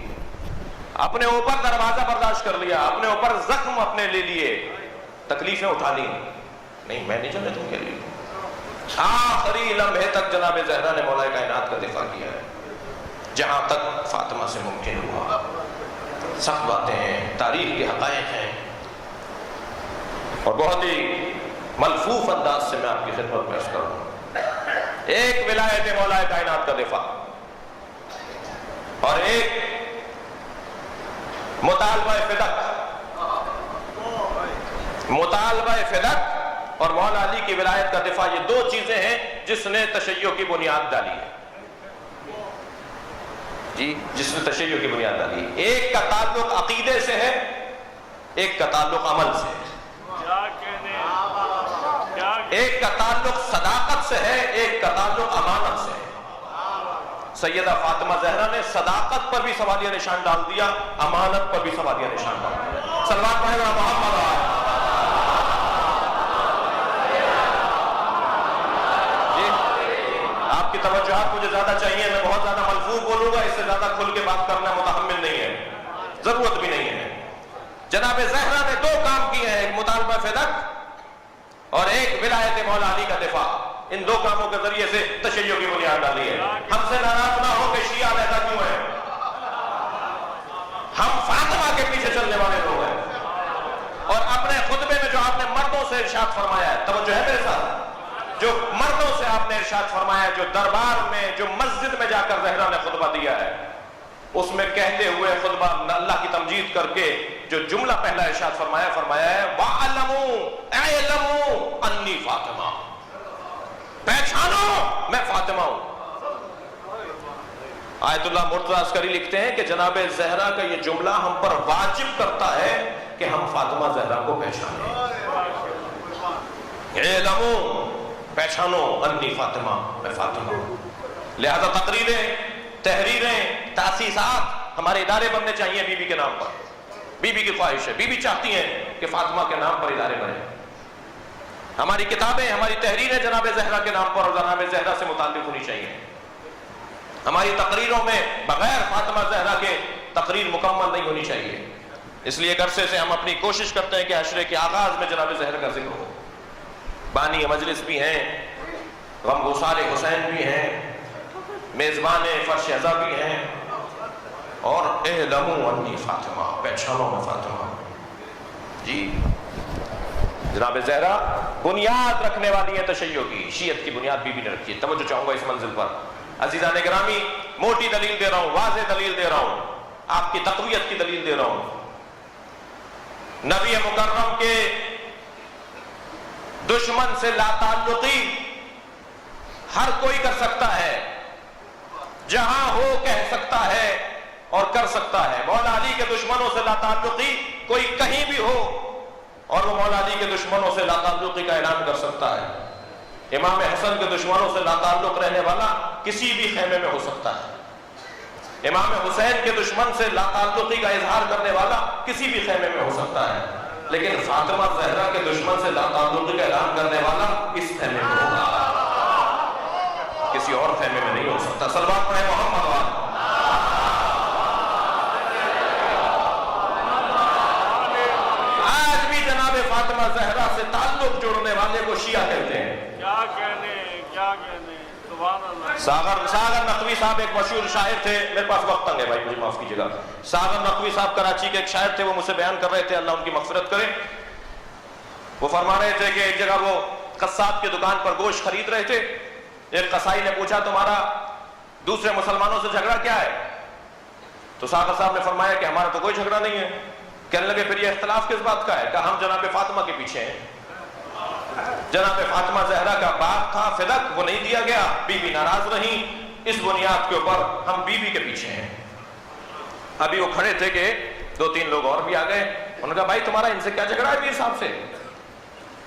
اپنے اوپر دروازہ برداشت کر لیا، اپنے اوپر زخم اپنے لے لیے، تکلیفیں اٹھا لی. نہیں، میں نہیں جانے دوں گی علی کو. آخری لمحے تک جناب زہرا نے مولا کائنات کا دفاع کیا ہے، جہاں تک فاطمہ سے ممکن ہوا. سخت باتیں ہیں، تاریخ کے حقائق ہیں، اور بہت ہی ملفوف انداز سے میں آپ کی خدمت پیش کروں. ایک ولایت مولا کائنات کا دفاع اور ایک مطالبہ فدق اور مولا علی کی ولایت کا دفاع. یہ دو چیزیں ہیں جس نے تشیع کی بنیاد ڈالی ہے. جس نے تشیع کی بنیاد ڈالی ہے. ایک کا تعلق عقیدے سے ہے، ایک کا تعلق عمل سے ہے. ایک کا تعلق صداقت سے ہے، ایک کا تعلق امانت سے ہے. سیدہ فاطمہ زہرا نے صداقت پر بھی سوالیہ نشان ڈال دیا، امانت پر بھی سوالیہ نشان ڈال دیا. سلمان پڑھیں گا محمد. آپ کی توجہات مجھے زیادہ چاہیے، میں بہت زیادہ ملفوظ بولوں گا، اس سے زیادہ کھل کے بات کرنا متحمل نہیں ہے، ضرورت بھی نہیں ہے. جناب زہرا نے دو کام کیے ہیں، ایک مطالبہ فدق اور ایک ولایت مولا علی کا دفاع. ان دو کاموں کے ذریعے سے تشیع کی بنیاد ڈالی ہے. ہم سے ناراض نہ ہو کہ شیعہ علیحدہ کیوں ہے. ہم فاطمہ کے پیچھے چلنے والے لوگ ہیں. اور اپنے خطبے میں جو آپ نے مردوں سے ارشاد فرمایا ہے، توجہ ہے میرے ساتھ، جو مردوں سے آپ نے ارشاد فرمایا ہے، جو دربار میں، جو مسجد میں جا کر زہرا نے خطبہ دیا ہے، اس میں کہتے ہوئے خطبہ اللہ کی تمجید کر کے جو جملہ پہلا ارشاد فرمایا ہے وَعَلَمُوا اعلموا انی فاطمہ، پہچانو میں فاطمہ ہوں. آیت اللہ مرتضی عسکری لکھتے ہیں کہ جناب زہرا کا یہ جملہ ہم پر واجب کرتا ہے کہ ہم فاطمہ زہرا کو پہچانیں. اعلموا، پہچانو، انی فاطمہ، میں فاطمہ ہوں. لہذا تقریریں، تحریریں، تاسیسات ہمارے ادارے بننے چاہیے بی بی کے نام پر. بی بی کی خواہش ہے، بی بی چاہتی ہیں کہ فاطمہ کے نام پر ادارے بنے. ہماری کتابیں، ہماری تحریریں جناب زہرا کے نام پر اور جناب زہرا سے متعلق ہونی چاہیے. ہماری تقریروں میں بغیر فاطمہ زہرا کے تقریر مکمل نہیں ہونی چاہیے. اس لیے ایک عرصے سے ہم اپنی کوشش کرتے ہیں کہ عشرے کے آغاز میں جناب زہرا کا ذکر ہو. بانی مجلس بھی ہیں، غم گسار حسین بھی ہیں، میزبان فرش ازا بھی ہیں، اور اعلموا انی فاطمہ، پہچانو میں فاطمہ. جی جناب زہرا بنیاد رکھنے والی ہے تشیع کی، شیعت کی بنیاد بی بی نے رکھی ہے. توجہ چاہوں گا اس منزل پر. عزیزان گرامی، موٹی دلیل دے رہا ہوں، واضح دلیل دے رہا ہوں، آپ کی تقویت کی دلیل دے رہا ہوں. نبی مکرم کے دشمن سے لا تعلقی ہر کوئی کر سکتا ہے، جہاں ہو کہہ سکتا ہے اور کر سکتا ہے. مولا علی کے دشمنوں سے لا تعلقی کوئی کہیں بھی ہو اور وہ مولا علی کے دشمنوں سے لا تعلقی کا اعلان کر سکتا ہے. امام حسن کے دشمنوں سے لا تعلق رہنے والا کسی بھی خیمے میں ہو سکتا ہے. امام حسین کے دشمن سے لا تعلقی کا اظہار کرنے والا کسی بھی خیمے میں ہو سکتا ہے. لیکن فاطمہ زہرا کے دشمن سے لا تعلقی کا اعلان کرنے والا اس خیمے میں ہوگا، کسی اور خیمے میں نہیں ہو سکتا. صلوات پڑھیں محمد وال. آج بھی جناب فاطمہ زہرا سے تعلق جوڑنے والے کو شیعہ کہتے ہیں. کیا کہنے ساغر نقوی صاحب ایک مشہور شاعر تھے. میرے پاس وقت تنگ ہے بھائی، مجھے معاف کیجیے گا. ساغر نقوی صاحب کراچی کے ایک شاعر تھے، وہ مجھ سے بیان کر رہے تھے، اللہ ان کی مغفرت کرے. وہ فرما رہے تھے کہ ایک جگہ وہ قصاب کی دکان پر گوشت خرید رہے تھے. ایک قصائی نے پوچھا تمہارا دوسرے مسلمانوں سے جھگڑا کیا ہے؟ تو ساغر صاحب نے فرمایا کہ ہمارا تو کوئی جھگڑا نہیں ہے. کہنے لگے پھر یہ اختلاف کس بات کا ہے؟ کہا ہم جناب فاطمہ کے پیچھے ہیں. جناب فاطمہ زہرا کا باغ تھا فدق، وہ نہیں دیا گیا، بی بی ناراض رہی. اس بنیاد کے اوپر ہم بی بی کے پیچھے ہیں. ابھی وہ کھڑے تھے کہ 2-3 لوگ اور بھی آ گئے. انہوں نے کہا بھائی تمہارا ان سے کیا جھگڑا ہے پیر صاحب سے؟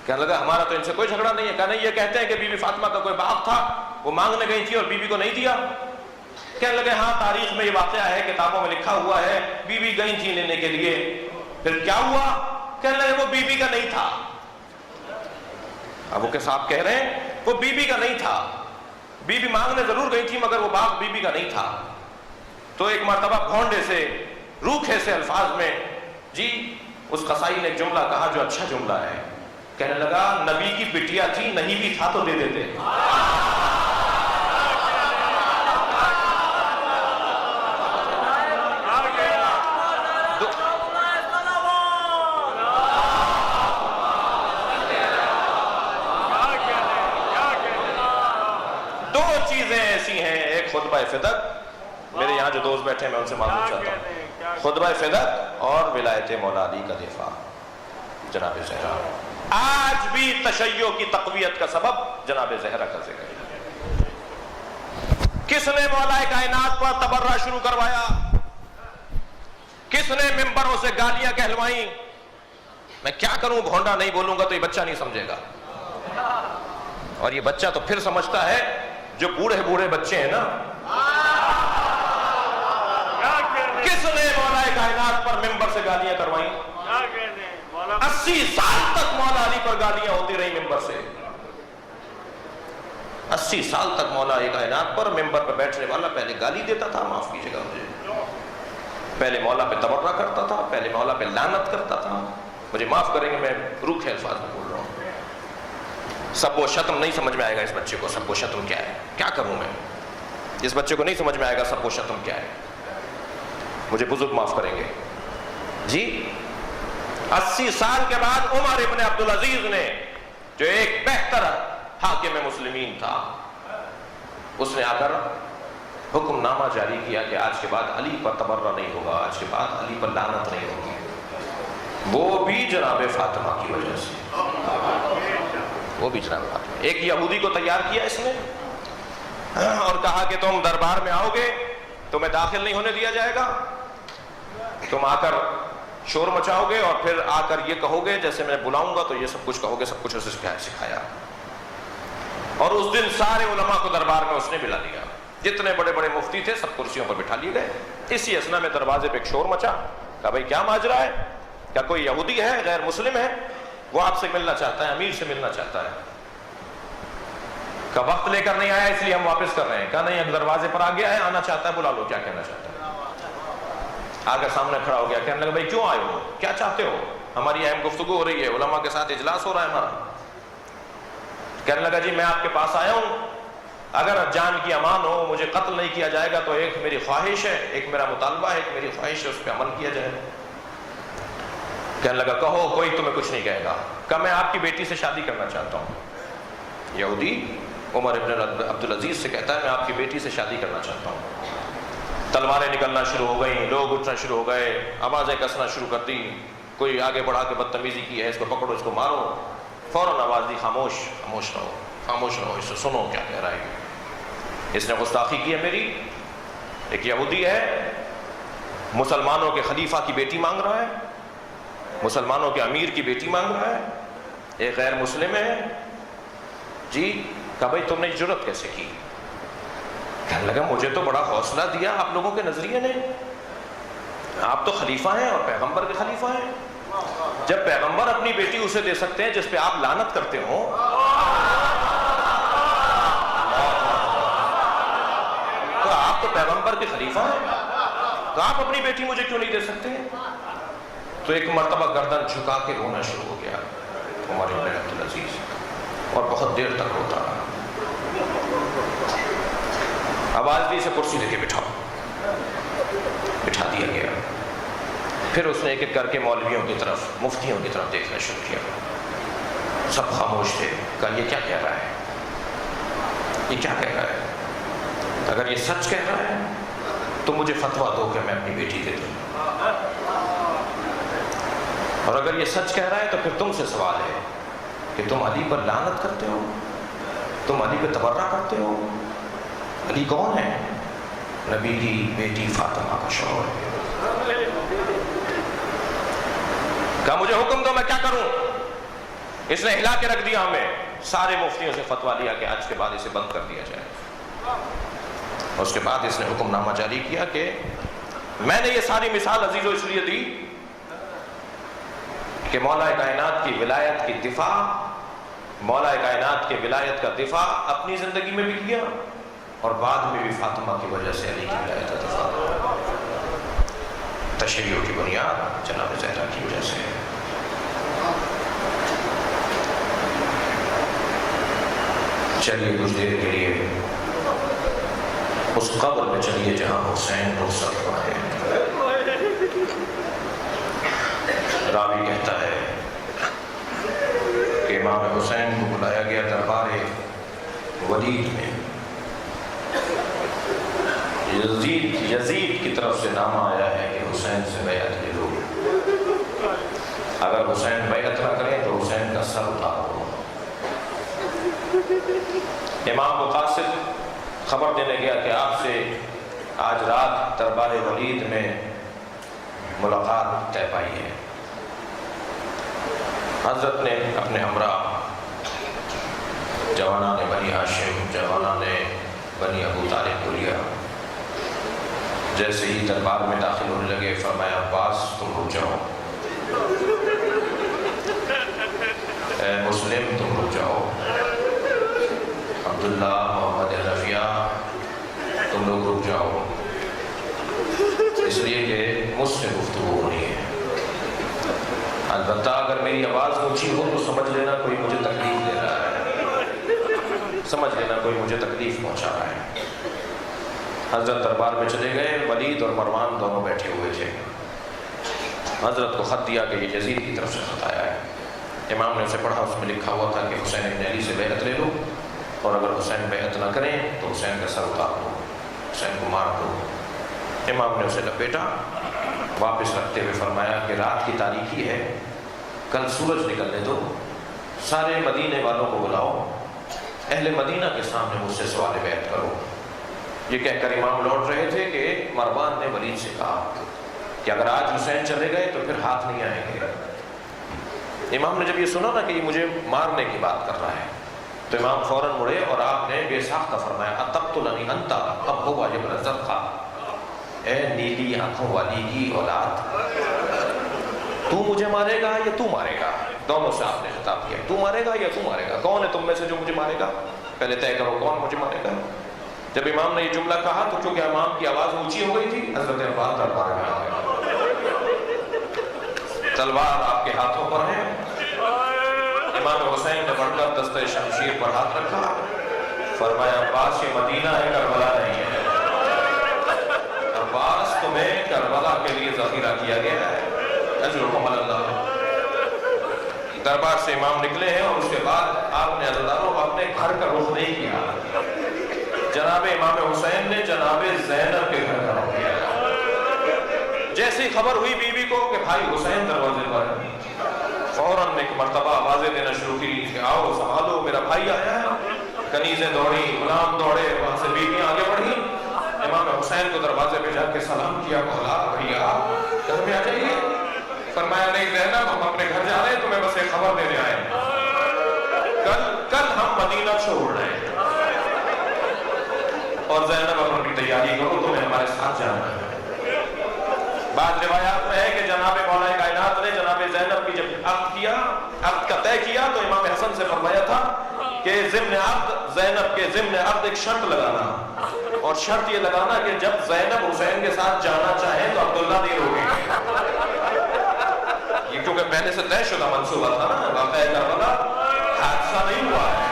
کہنے لگا ہمارا تو ان سے کوئی جھگڑا نہیں ہے. کہا نہیں، یہ کہتے ہیں کہ بی بی فاطمہ کا کوئی باغ تھا، وہ مانگنے گئی تھی اور بی بی کو نہیں دیا. کہنے لگے ہاں تاریخ میں یہ واقعہ ہے، کتابوں میں لکھا ہوا ہے، بی بی گئی تھی لینے کے لیے. پھر کیا ہوا؟ کہنے لگے وہ بی بی کا نہیں تھا. اب وہ کے صاحب کہہ رہے ہیں وہ بی بی کا نہیں تھا، بی بی مانگنے ضرور گئی تھی مگر وہ باغ بی بی کا نہیں تھا. تو ایک مرتبہ بھونڈے سے، روکھے سے الفاظ میں جی اس قصائی نے ایک جملہ کہا جو اچھا جملہ ہے. کہنے لگا نبی کی بٹیا تھی، نہیں بھی تھا تو دے دیتے. دو چیزیں ایسی ہیں، ایک خطبہ فدق، میرے یہاں جو دوست بیٹھے ہیں میں ان سے معلوم چاہتا ہوں، خطبہ فدق اور ولایت مولا علی کا دفاع. جناب زہرا آج بھی تشیع کی تقویت کا سبب جناب زہرا کا ذکر ہے. کس نے مولا کائنات پر تبرہ شروع کروایا؟ کس نے ممبروں سے گالیاں کہلوائیں؟ میں کیا کروں، بھونڈا نہیں بولوں گا تو یہ بچہ نہیں سمجھے گا. اور یہ بچہ تو پھر سمجھتا ہے جو بوڑھے بچے ہیں نا. کس نے مولا کائنات پر ممبر سے گالیاں کروائیں؟ 80 سال تک مولا علی پر گالیاں ہوتی رہی ممبر سے. 80 سال تک مولا کائنات پر ممبر پر بیٹھنے والا پہلے گالی دیتا تھا، معاف کیجیے گا مجھے، پہلے مولا پہ تبرہ کرتا تھا، پہلے مولا پہ لعنت کرتا تھا. مجھے معاف کریں گے، میں روکھے الفاظ میں بول رہا ہوں. سب و شتم نہیں سمجھ میں آئے گا اس بچے کو. سب و شتم کیا ہے؟ کیا کروں میں؟ اس بچے کو نہیں سمجھ میں آئے گا سب و شتم کیا ہے. مجھے بزرگ معاف کریں گے جی. 80 سال کے بعد عمر ابن عبدالعزیز نے، جو ایک بہتر حاکم مسلمین تھا، اس نے آ کر حکم نامہ جاری کیا کہ آج کے بعد علی پر تبرہ نہیں ہوگا، آج کے بعد علی پر لعنت نہیں ہوگی. وہ بھی جناب فاطمہ کی وجہ سے، وہ بھی جناب فاطمہ. ایک یہودی کو تیار کیا اس نے اور کہا کہ تم دربار میں آؤ گے، تمہیں داخل نہیں ہونے دیا جائے گا، تم آ کر شور مچاؤ گے اور پھر آ کر یہ کہو گے جیسے میں بلاؤں گا تو یہ سب کچھ کہو گے. سب کچھ اسے سکھایا. اور اس دن سارے علماء کو دربار میں اس نے بلا لیا، جتنے بڑے بڑے مفتی تھے سب کرسیوں پر بٹھا لیے گئے. اسی اسنا میں دروازے پہ ایک شور مچا. کہا بھائی کیا ماجرا ہے؟ کیا کوئی یہودی ہے، غیر مسلم ہے؟ وہ آپ سے ملنا چاہتا ہے، امیر سے ملنا چاہتا ہے. کا وقت لے کر نہیں آیا اس لیے ہم واپس کر رہے ہیں. کہا نہیں، دروازے پر آ گیا ہے، آنا چاہتا ہے، بلا لو کیا کہنا چاہتا ہے. آ کر سامنے کھڑا ہو گیا، کہنے لگا بھائی کیوں آئے ہو، کیا چاہتے ہو؟ ہماری اہم گفتگو ہو رہی ہے، علماء کے ساتھ اجلاس ہو رہا ہے ہمارا. کہنے لگا جی میں آپ کے پاس آیا ہوں، اگر جان کی امان ہو، مجھے قتل نہیں کیا جائے گا تو ایک میری خواہش ہے، ایک میرا مطالبہ ہے، ایک میری خواہش ہے، اس پہ عمل کیا جائے. کہنے لگا کہو، کوئی تمہیں کچھ نہیں کہے گا. کہا میں آپ کی بیٹی سے شادی کرنا چاہتا ہوں. یہودی عمر ابن عبدالعزیز سے کہتا ہے میں آپ کی بیٹی سے شادی کرنا چاہتا ہوں. تلواریں نکلنا شروع ہو گئیں، لوگ اٹھنا شروع ہو گئے، آوازیں کسنا شروع کر دی. کوئی آگے بڑھا کے بدتمیزی کی ہے، اس کو پکڑو، اس کو مارو. فوراً آواز دی خاموش، خاموش رہو، خاموش رہو، اس سے سنو کیا کہہ رہا ہے. اس نے گستاخی کی ہے میری. ایک یہودی ہے، مسلمانوں کے خلیفہ کی بیٹی مانگ رہا ہے، مسلمانوں کے امیر کی بیٹی مانگ رہا ہے. ایک غیر مسلم ہے جی. کہا بھائی تم نے جرأت کیسے کی؟ کہنے لگا مجھے تو بڑا حوصلہ دیا آپ لوگوں کے نظریے نے. آپ تو خلیفہ ہیں اور پیغمبر کے خلیفہ ہیں. جب پیغمبر اپنی بیٹی اسے دے سکتے ہیں جس پہ آپ لعنت کرتے ہو، تو آپ تو پیغمبر کے خلیفہ ہیں، تو آپ اپنی بیٹی مجھے کیوں نہیں دے سکتے؟ تو ایک مرتبہ گردن جھکا کے رونا شروع ہو گیا عمر بن عبدالعزیز، اور بہت دیر تک روتا رہا. آواز دی اسے کرسی لے کے بٹھاؤ. بٹھا دیا گیا. پھر اس نے ایک ایک کر کے مولویوں کی طرف، مفتیوں کی طرف دیکھنا شروع کیا. سب خاموش تھے. کہا یہ کیا کہہ رہا ہے، یہ کیا کہہ رہا ہے؟ اگر یہ سچ کہہ رہا ہے تو مجھے فتویٰ دو کہ میں اپنی بیٹی دے دوں، اور اگر یہ سچ کہہ رہا ہے تو پھر تم سے سوال ہے کہ تم علی پر لعنت کرتے ہو، تم علی پہ تبرہ کرتے ہو. علی کون ہے؟ نبی کی بیٹی فاطمہ کا شوہر ہے. کہا مجھے حکم دو میں کیا کروں. اس نے ہلا کے رکھ دیا ہمیں. سارے مفتیوں سے فتویٰ لیا کہ آج کے بعد اسے بند کر دیا جائے. اس کے بعد اس نے حکم نامہ جاری کیا کہ میں نے یہ ساری مثال عزیزو اس لیے دی کہ مولا کائنات کی ولایت کی دفاع، مولا کائنات کے ولایت کا دفاع اپنی زندگی میں بھی کیا، اور بعد میں بھی فاطمہ کی وجہ سے علی کی ولایت کا دفاع. تشیع کی بنیاد جناب زہرا کی وجہ سے. چلیے کچھ دیر کے لیے اس قبر میں چلیے جہاں حسین رخصت ہوا ہے. راوی کہتا ہے کہ امام حسین کو بلایا گیا دربار ولید میں. یزید کی طرف سے نامہ آیا ہے کہ حسین سے بیعت لے لو، اگر حسین بیعت نہ کریں تو حسین کا سر اتارو. امام مقاصد خبر دینے گیا کہ آپ سے آج رات دربار ولید میں ملاقات طے پائی ہے. حضرت نے اپنے ہمراہ جوانان بنی ہاشم، جوانان بنی ابو طالب کو لیا. جیسے ہی دربار میں داخل ہونے لگے فرمایا عباس تم رک جاؤ، اے مسلم تم رک جاؤ، عبداللہ، محمد رفیع تم لوگ رک جاؤ، اس لیے کہ مجھ سے گفتگو ہونی ہے. البتہ اگر میری آواز اونچی ہو تو سمجھ لینا کوئی مجھے تکلیف دے رہا ہے، سمجھ لینا کوئی مجھے تکلیف پہنچا رہا ہے. حضرت دربار میں چلے گئے. ولید اور مروان دونوں بیٹھے ہوئے تھے. حضرت کو خط دیا کہ یہ یزید کی طرف سے خط آیا ہے. امام نے اسے پڑھا، اس میں لکھا ہوا تھا کہ حسین ابن علی سے بیعت لے لو، اور اگر حسین بیعت نہ کریں تو حسین کا سر اتار دو، حسین کو مار دو. امام نے اسے لپیٹا، واپس رکھتے ہوئے فرمایا کہ رات کی تاریکی ہے، کل سورج نکلنے دو، سارے مدینے والوں کو بلاؤ، اہل مدینہ کے سامنے مجھ سے سوال بیعت کرو. یہ کہہ کر امام لوٹ رہے تھے کہ مروان نے ولید سے کہا کہ اگر آج حسین چلے گئے تو پھر ہاتھ نہیں آئیں گے. امام نے جب یہ سنا نا کہ یہ مجھے مارنے کی بات کر رہا ہے تو امام فوراً مڑے اور آپ نے بے ساختہ فرمایا اتقتلنی انت اب ہوا ابن الزرقاء، اے نیلی آنکھوں والی کی اولاد، تو مجھے مارے گا یا تو مارے گا؟ دونوں سے آپ نے خطاب کیا, تو مارے گا یا تو مارے گا, کون ہے تم میں سے جو مجھے مارے گا, پہلے طے کرو کون مجھے مارے گا. جب امام نے یہ جملہ کہا تو چونکہ امام کی آواز اونچی ہو گئی تھی, حضرت عباس دربار میں آ گئے, تلوار آپ کے ہاتھوں پر ہے. امام حسین نے بڑھ کر دستہ شمشیر پر ہاتھ رکھا, فرمایا عباس یہ مدینہ ہے, کربلا نہیں ہے. عباس تمہیں کربلا کے لیے ذخیرہ کیا گیا ہے, اجرکم اللہ. دربار سے امام نکلے ہیں اور اس کے بعد آپ نے عزیزانوں اپنے گھر کا رخ نہیں کیا. جناب امام حسین نے جناب زینب کے گھر کا رخ کیا. جیسی خبر ہوئی بیوی کو کہ بھائی حسین دروازے پر ہے, فوراً ایک مرتبہ آوازیں دینا شروع کی کہ آؤ سنبھالو میرا بھائی آیا ہے. کنیزیں دوڑی, غلام دوڑے, وہاں سے بیویاں آگے بڑھی. امام حسین کو دروازے پہ جا کے سلام کیا, بولا بھیا گھر میں آ جائیے. فرمایا نہیں زینب, ہم اپنے گھر جا رہے ہیں, تمہیں بس ایک خبر دینے آئے ہیں, کل ہم مدینہ چھوڑ رہے ہیں اور زینب اپنی تیاری کرو, تمہیں ہمارے ساتھ جانا ہے. بعض روایات میں ہے کہ جناب مولا کائنات نے جناب زینب کی جب عقد کا طے کیا تو امام حسن سے فرمایا تھا کہ ضمن عقد زینب کے ضمن عقد ایک شرط لگانا, اور شرط یہ لگانا کہ جب زینب حسین کے ساتھ جانا چاہیں تو عبداللہ نہیں روکیں. یہ کیونکہ پہلے سے طے شدہ منصوبہ تھا نا, واقعہ کربلا حادثہ نہیں ہوا ہے,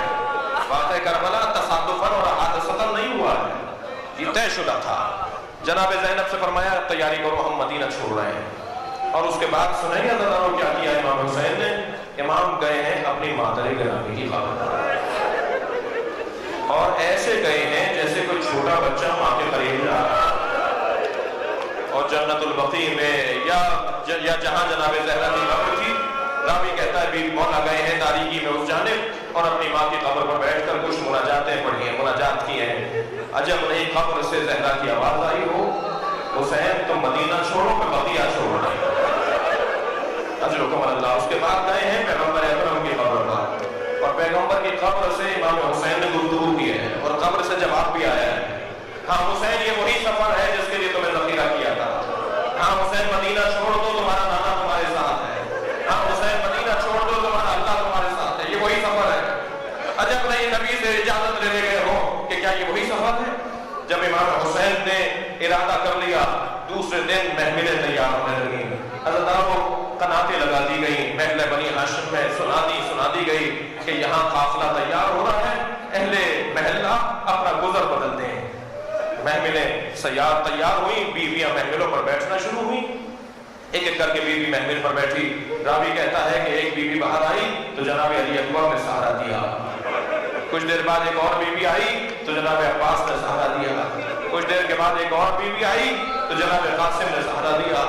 واقعہ کربلا تصادفاً اور حادثتاً نہیں ہوا ہے, یہ طے شدہ تھا. جناب زینب سے فرمایا تیاری کرو, ہم مدینہ چھوڑ رہے ہیں. اور اس کے بعد سنیں گے حضرات کیا کیا امام حسین نے. امام گئے ہیں اپنی مادر گرامی کی خبر پر, اور ایسے گئے ہیں جیسے کوئی چھوٹا بچہ ماں کے قریب جا رہا ہے, اور جنت البقیع میں یا جہاں جناب زہرا کی قبر تھی, راوی کہتا ہے بیوی مولا گئے ہیں تاریکی میں اس جانب اور اپنی ماں کی قبر پر بیٹھ کر کچھ مناجاتیں پڑھی ہیں, مناجات کی ہیں. عجب نہیں قبر سے زہرا کی آواز آئی ہو, حسین تم مدینہ چھوڑو میں بقیہ چھوڑ رہے ہیں, اجرکم اللہ. اس کے بعد گئے ہیں پیغمبر اکرم کی قبر پر, اور پیغمبر کی قبر سے امام حسین نے گفتگو کی ہے, اور قبر سے جواب بھی آیا ہے. ہاں حسین یہ وہی سفر ہے جس کے لیے تمہیں ذخیرہ کیا تھا. ہاں حسین مدینہ چھوڑ دو, تمہارا نانا تمہارے ساتھ ہے. ہاں حسین مدینہ چھوڑ دو, تمہارا اللہ تمہارے ساتھ ہے. یہ وہی سفر ہے. عجب نہیں نبی سے اجازت لینے گئے ہو کہ کیا یہ وہی سفر ہے. جب امام حسین نے ارادہ کر لیا, دوسرے دن محملیں تیار ہونے لگیں, حضرات کو قناتیں لگا دی گئیں, محل بنی ہاشم میں سنا دی گئی کہ یہاں قافلہ تیار ہو رہا ہے, اہل محلہ اپنا گزر بدلتے ہیں. محملیں سیار تیار ہوئی, بیویاں محملوں پر بیٹھنا شروع ہوئی. ایک ایک کر کے بیوی محمل پر بیٹھی. راوی کہتا ہے کہ ایک بیوی باہر آئی تو جناب علی اکبر نے سہارا دیا. کچھ دیر بعد ایک اور بیوی آئی تو جناب عباس نے سہارا دیا. کچھ دیر کے بعد ایک اور بیوی آئی تو جناب قاسم نے سہارا دیا,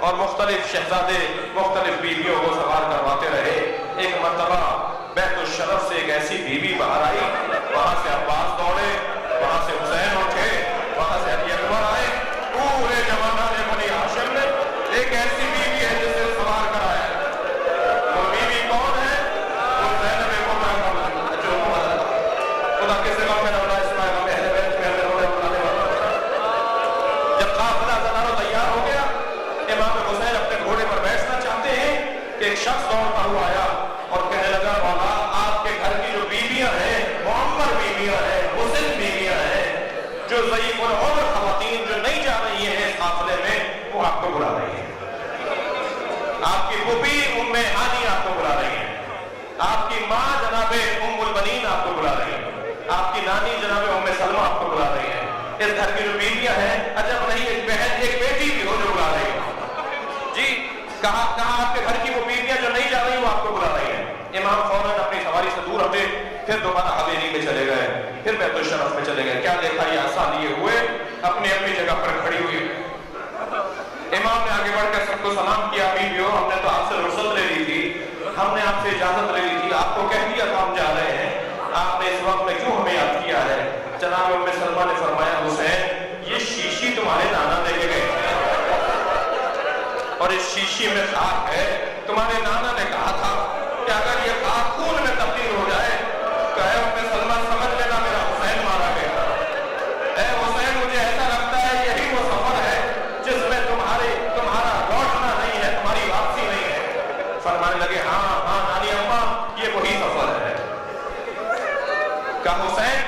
اور مختلف شہزادے مختلف بیویوں کو سوار کرواتے رہے. ایک مرتبہ بیت الشرف سے ایک ایسی بیوی باہر آئی, وہاں سے عباس دوڑے, وہاں سے حسین اٹھے, وہاں سے علی اکبر آئے. پورے زمانہ میں بنی ہاشم نے ایک ایسی بیوی ہے جسے سوار کرایا ہے. وہ بیوی کون ہے؟ وہ زینب کبریٰ جو خدا کے سوا میں نولا اسماعیل میں اہل بیت میں روڑے بلانے والا. جب قافلہ زنانو تیار ہو گیا, امام حسین اپنے گھوڑے پر بیٹھنا چاہتے ہیں کہ ایک شخص دوڑتا ہوا آیا اور کہنے لگا مولا آپ کے گھر کی جو بیویاں ہیں, معمر بیویاں ہیں, مسن بیویاں ہیں, جو ضعیف العمر خواتین جو نہیں جا رہی ہیں اس قافلے میں, وہ آپ کو بلا رہی ہیں. آپ کی پھوپھی ام ہانی آپ کو بلا رہی ہے, آپ کی ماں جناب ام البنین آپ کو بلا رہی ہے, آپ کی نانی جناب ام سلمہ آپ کو بلا رہی ہے. اس گھر کی جو بیویاں ہیں, عجب نہیں ایک بہن ایک بیٹی بھی ہو جو بلا رہی ہے. جی کہا آپ کے گھر کی وہ بیویاں جو نہیں جا رہی وہ آپ کو بلا رہی ہیں. امام فوراً اپنی سواری سے دور ہٹے, پھر دوبارہ حویلی میں چلے گئے, پھر بیت الشرف میں چلے گئے. کیا دیکھا, یہ آسا لیے ہوئے اپنی اپنی جگہ پر کھڑی ہوئی. امام نے آگے بڑھ کر سب کو سلام کیا, بیویوں ہم نے تو آپ سے رخصت لے لی تھی, ہم نے آپ سے اجازت لے لی تھی, آپ کو کہہ دیا تھا ہم جا رہے ہیں, آپ نے اس وقت میں کیوں ہمیں یاد کیا ہے؟ جناب ام سلمہ نے فرمایا حسین یہ شیشی تمہارے نانا دے کے گئے اور اس شیشی میں خاک ہے. تمہارے نانا نے کہا تھا کہ اگر یہ خاک خون میں تبدیل ہو جائے تو اے ام سلمہ سمجھ لینا میرا حسین مارا گیا. اے حسین مجھے ایسا لگتا ہے یہی وہ سفر ہے جس میں تمہارا لوٹنا نہیں ہے, تمہاری واپسی نہیں ہے. فرمانے لگے ہاں ہاں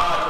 8